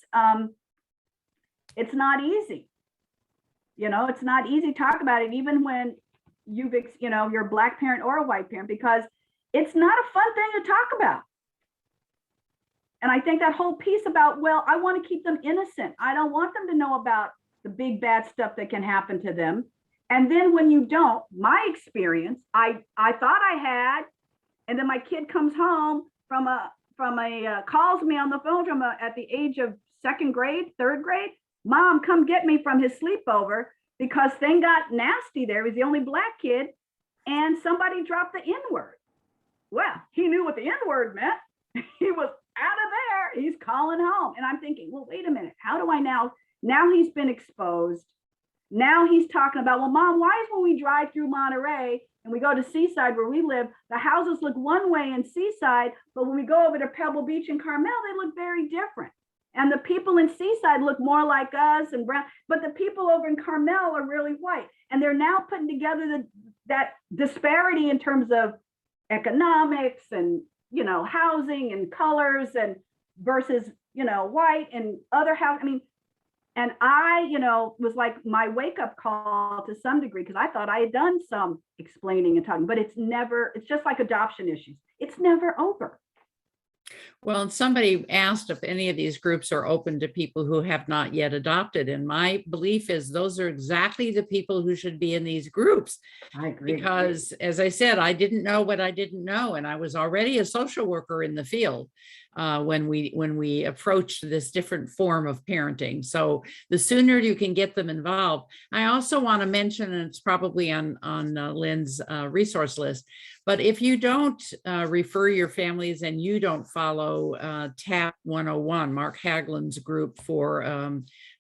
it's not easy. It's not easy to talk about it, even when you're a Black parent or a white parent, because it's not a fun thing to talk about. And I think that whole piece about, well, I want to keep them innocent. I don't want them to know about the big bad stuff that can happen to them. And then when you don't, my experience, I thought I had, and then my kid comes home from a calls me on the phone at the age of second grade, third grade. Mom, come get me from his sleepover, because thing got nasty there. He was the only Black kid, and somebody dropped the N-word. Well, he knew what the N-word meant. He was out of there. He's calling home. And I'm thinking, well, wait a minute. How do I now he's been exposed. Now he's talking about, well, Mom, why is when we drive through Monterey and we go to Seaside where we live, the houses look one way in Seaside, but when we go over to Pebble Beach and Carmel, they look very different. And the people in Seaside look more like us and brown, but the people over in Carmel are really white. And they're now putting together that disparity in terms of economics and, housing and colors and versus, white and other house. And I, was like my wake up call to some degree, because I thought I had done some explaining and talking, but it's just like adoption issues. It's never over. Well, and somebody asked if any of these groups are open to people who have not yet adopted. And my belief is those are exactly the people who should be in these groups. I agree. Because as I said, I didn't know what I didn't know. And I was already a social worker in the field when we approached this different form of parenting. So the sooner you can get them involved. I also want to mention, and it's probably on Lynn's resource list, but if you don't refer your families and you don't follow TAP 101, Mark Haglin's group for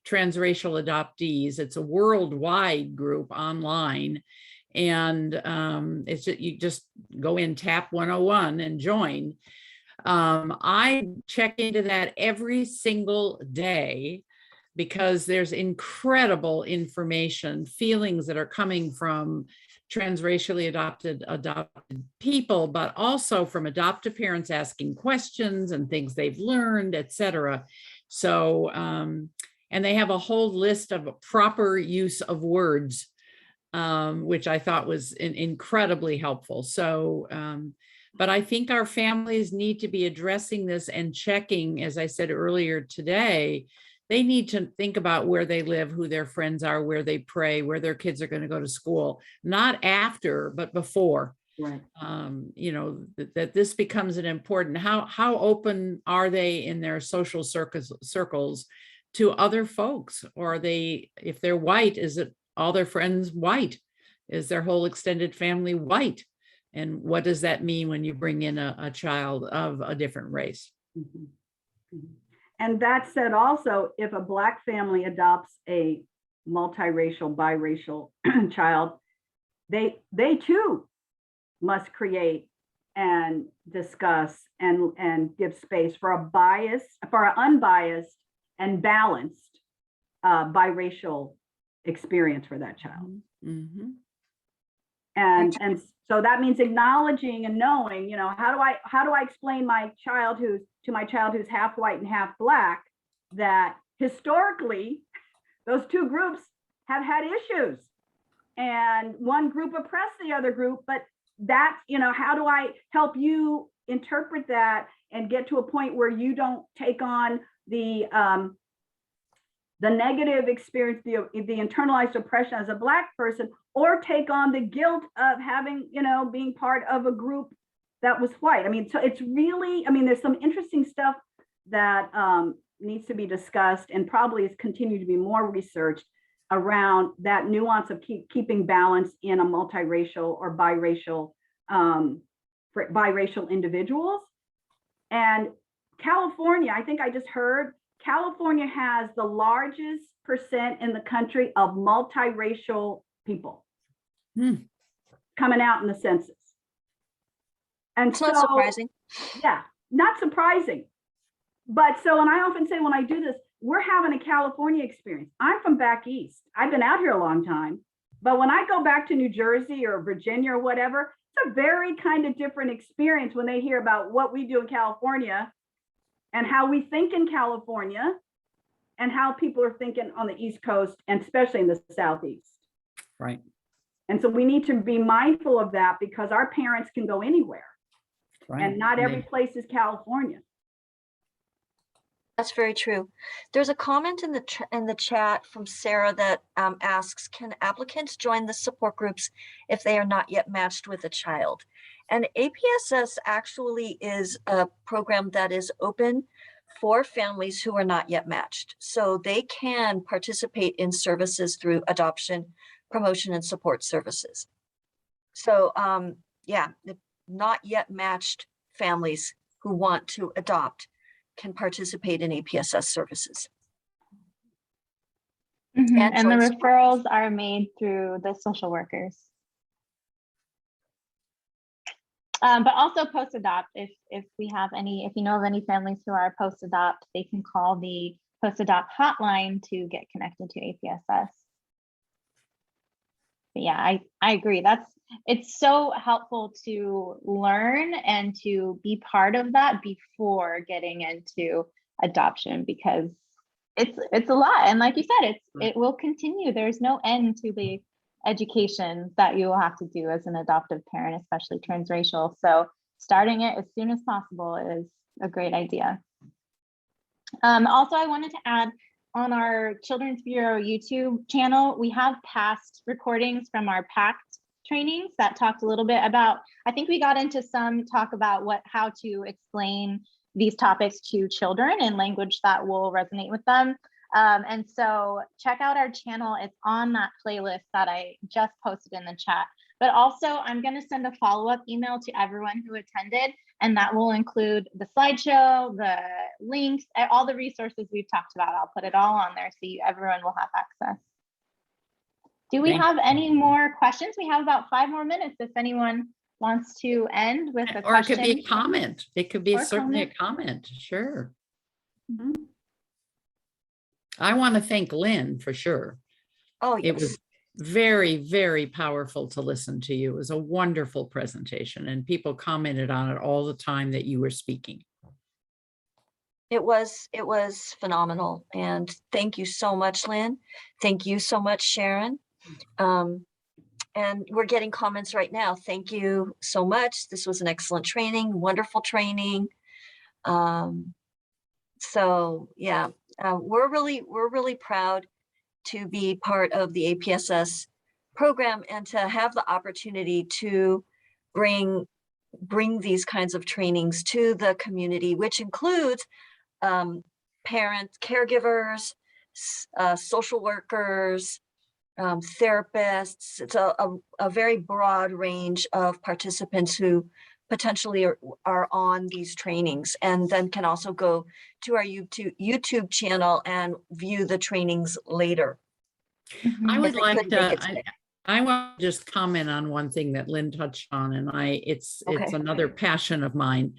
transracial adoptees, it's a worldwide group online. And you just go in TAP 101 and join. I check into that every single day, because there's incredible information, feelings that are coming from transracially adopted people, but also from adoptive parents asking questions and things they've learned, et cetera. So And they have a whole list of proper use of words, which I thought was incredibly helpful. So, but I think our families need to be addressing this and checking, as I said earlier today, they need to think about where they live, who their friends are, where they pray, where their kids are going to go to school, not after, but before. Right. You know, that this becomes an important, how open are they in their social circles to other folks? Or are they, if they're white, is it all their friends white? Is their whole extended family white? And what does that mean when you bring in a child of a different race? Mhm. Mhm. And that said, also, if a Black family adopts a multiracial, biracial child, they too must create and discuss and give space for an unbiased and balanced biracial experience for that child. Mm-hmm. And so that means acknowledging and knowing, you know, how do I explain my child who's half white and half Black, that historically those two groups have had issues and one group oppressed the other group, but that's, you know, how do I help you interpret that and get to a point where you don't take on the negative experience, the internalized oppression as a Black person, or take on the guilt of having, you know, being part of a group that was white. I mean, so it's really, I mean, there's some interesting stuff that needs to be discussed and probably is continue to be more researched around that nuance of keeping balance in a multiracial or biracial individuals. And California, I think I just heard, California has the largest percent in the country of multiracial people coming out in the census. And It's not surprising. Yeah, not surprising. But so, and I often say when I do this, we're having a California experience. I'm from back east. I've been out here a long time. But when I go back to New Jersey or Virginia or whatever, it's a very kind of different experience when they hear about what we do in California and how we think in California and how people are thinking on the East Coast and especially in the Southeast. Right. And so we need to be mindful of that because our parents can go anywhere. Right. And not every place is California. That's very true. There's a comment in the chat from Sarah that asks, can applicants join the support groups if they are not yet matched with a child? And APSS actually is a program that is open for families who are not yet matched. So they can participate in services through adoption, promotion, and support services. So yeah, the not yet matched families who want to adopt can participate in APSS services. And the referrals are made through the social workers. But also post-adopt, if we have any, if you know of any families who are post-adopt, they can call the post-adopt hotline to get connected to APSS. But yeah, I agree. It's so helpful to learn and to be part of that before getting into adoption, because it's a lot. And like you said, it will continue. There's no end to the education that you will have to do as an adoptive parent, especially transracial. So starting it as soon as possible is a great idea. Also, I wanted to add, on our Children's Bureau YouTube channel, we have past recordings from our PACT trainings that talked a little bit about, I think we got into some talk about how to explain these topics to children in language that will resonate with them. And so check out our channel. It's on that playlist that I just posted in the chat. But also, I'm going to send a follow-up email to everyone who attended, and that will include the slideshow, the links, all the resources we've talked about. I'll put it all on there so everyone will have access. Do we have any more questions? We have about 5 more minutes if anyone wants to end with a question. Or it could be a comment. It could be certainly a comment. Sure. Mm-hmm. I want to thank Lynn for sure. Oh, yes. It was very, very powerful to listen to you. It was a wonderful presentation, and people commented on it all the time that you were speaking. It was phenomenal. And thank you so much, Lynn. Thank you so much, Sharon. And we're getting comments right now. Thank you so much. This was an excellent training, wonderful training. So yeah, we're really proud to be part of the APSS program and to have the opportunity to bring these kinds of trainings to the community, which includes parents, caregivers, social workers, therapists. It's a very broad range of participants who potentially are on these trainings, and then can also go to our YouTube channel and view the trainings later. I would If they like couldn't make to, it today. I want to just comment on one thing that Lynn touched on, and it's Okay. another passion of mine.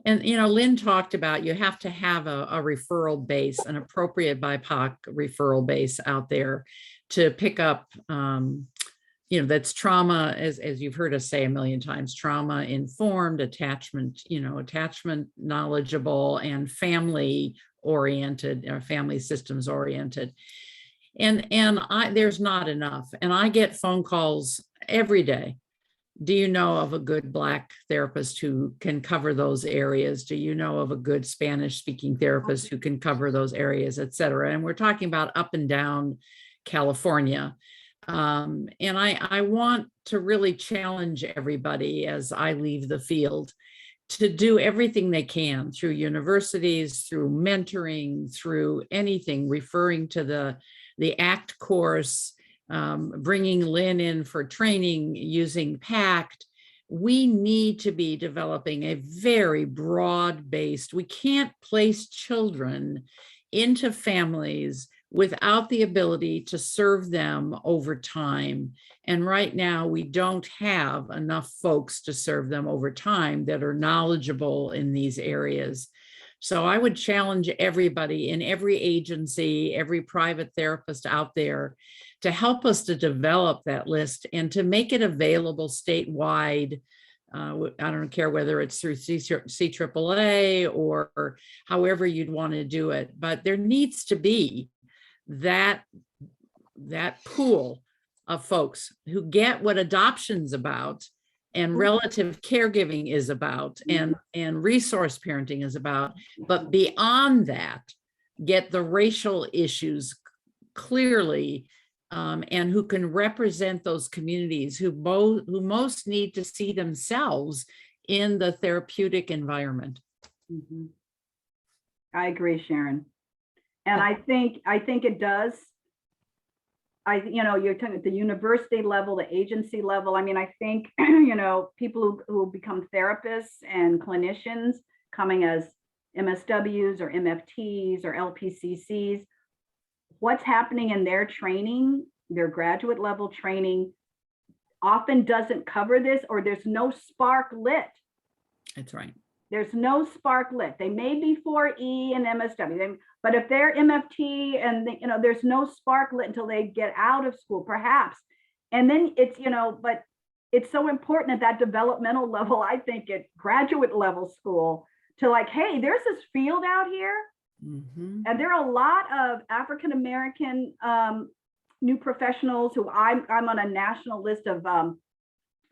And, you know, Lynn talked about you have to have a referral base, an appropriate BIPOC referral base out there to pick up, you know, that's trauma, as you've heard us say a million times, trauma informed, attachment knowledgeable, and family oriented, or family systems oriented. And there's not enough. And I get phone calls every day. Do you know of a good Black therapist who can cover those areas? Do you know of a good Spanish speaking therapist who can cover those areas, et cetera? And we're talking about up and down California. And I want to really challenge everybody as I leave the field to do everything they can through universities, through mentoring, through anything, referring to the ACT course, bringing Lynn in for training using PACT. We need to be developing a very broad-based, we can't place children into families without the ability to serve them over time. And right now, we don't have enough folks to serve them over time that are knowledgeable in these areas. So I would challenge everybody in every agency, every private therapist out there to help us to develop that list and to make it available statewide. I don't care whether it's through CAAA or however you'd want to do it, but there needs to be that pool of folks who get what adoption's about and relative caregiving is about and resource parenting is about, but beyond that, get the racial issues clearly and who can represent those communities who most need to see themselves in the therapeutic environment. Mm-hmm. I agree, Sharon. And I think it does. You're talking at the university level, the agency level. I mean, I think, people who become therapists and clinicians coming as MSWs or MFTs or LPCCs, what's happening in their training, their graduate level training, often doesn't cover this, or there's no spark lit. That's right. There's no spark lit. They may be 4E and MSW, but if they're MFT and there's no spark lit until they get out of school, perhaps. And then it's, but it's so important at that developmental level, I think at graduate level school, to like, hey, there's this field out here. Mm-hmm. And there are a lot of African-American new professionals who I'm on a national list of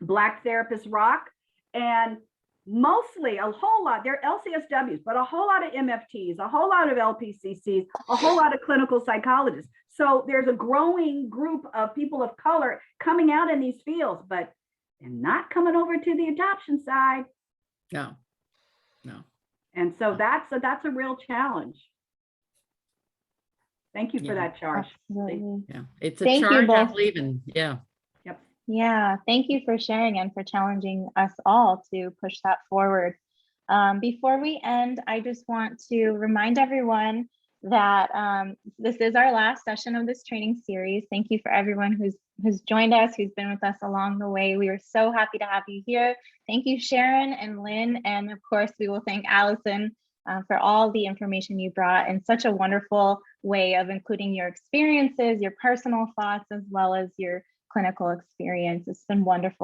Black Therapists Rock, and mostly a whole lot, they're LCSWs, but a whole lot of MFTs, a whole lot of LPCCs, a whole lot of clinical psychologists. So there's a growing group of people of color coming out in these fields, but they're not coming over to the adoption side. No. And so that's a real challenge. Thank you for that charge. Absolutely. Yeah, it's a charge I'm leaving. Yeah. Yep. Yeah, thank you for sharing and for challenging us all to push that forward. Before we end, I just want to remind everyone that this is our last session of this training series. Thank you for everyone who's joined us, who's been with us along the way. We are so happy to have you here. Thank you, Sharon and Lynn. And of course, we will thank Allison for all the information you brought in such a wonderful way of including your experiences, your personal thoughts, as well as your clinical experience. It's been wonderful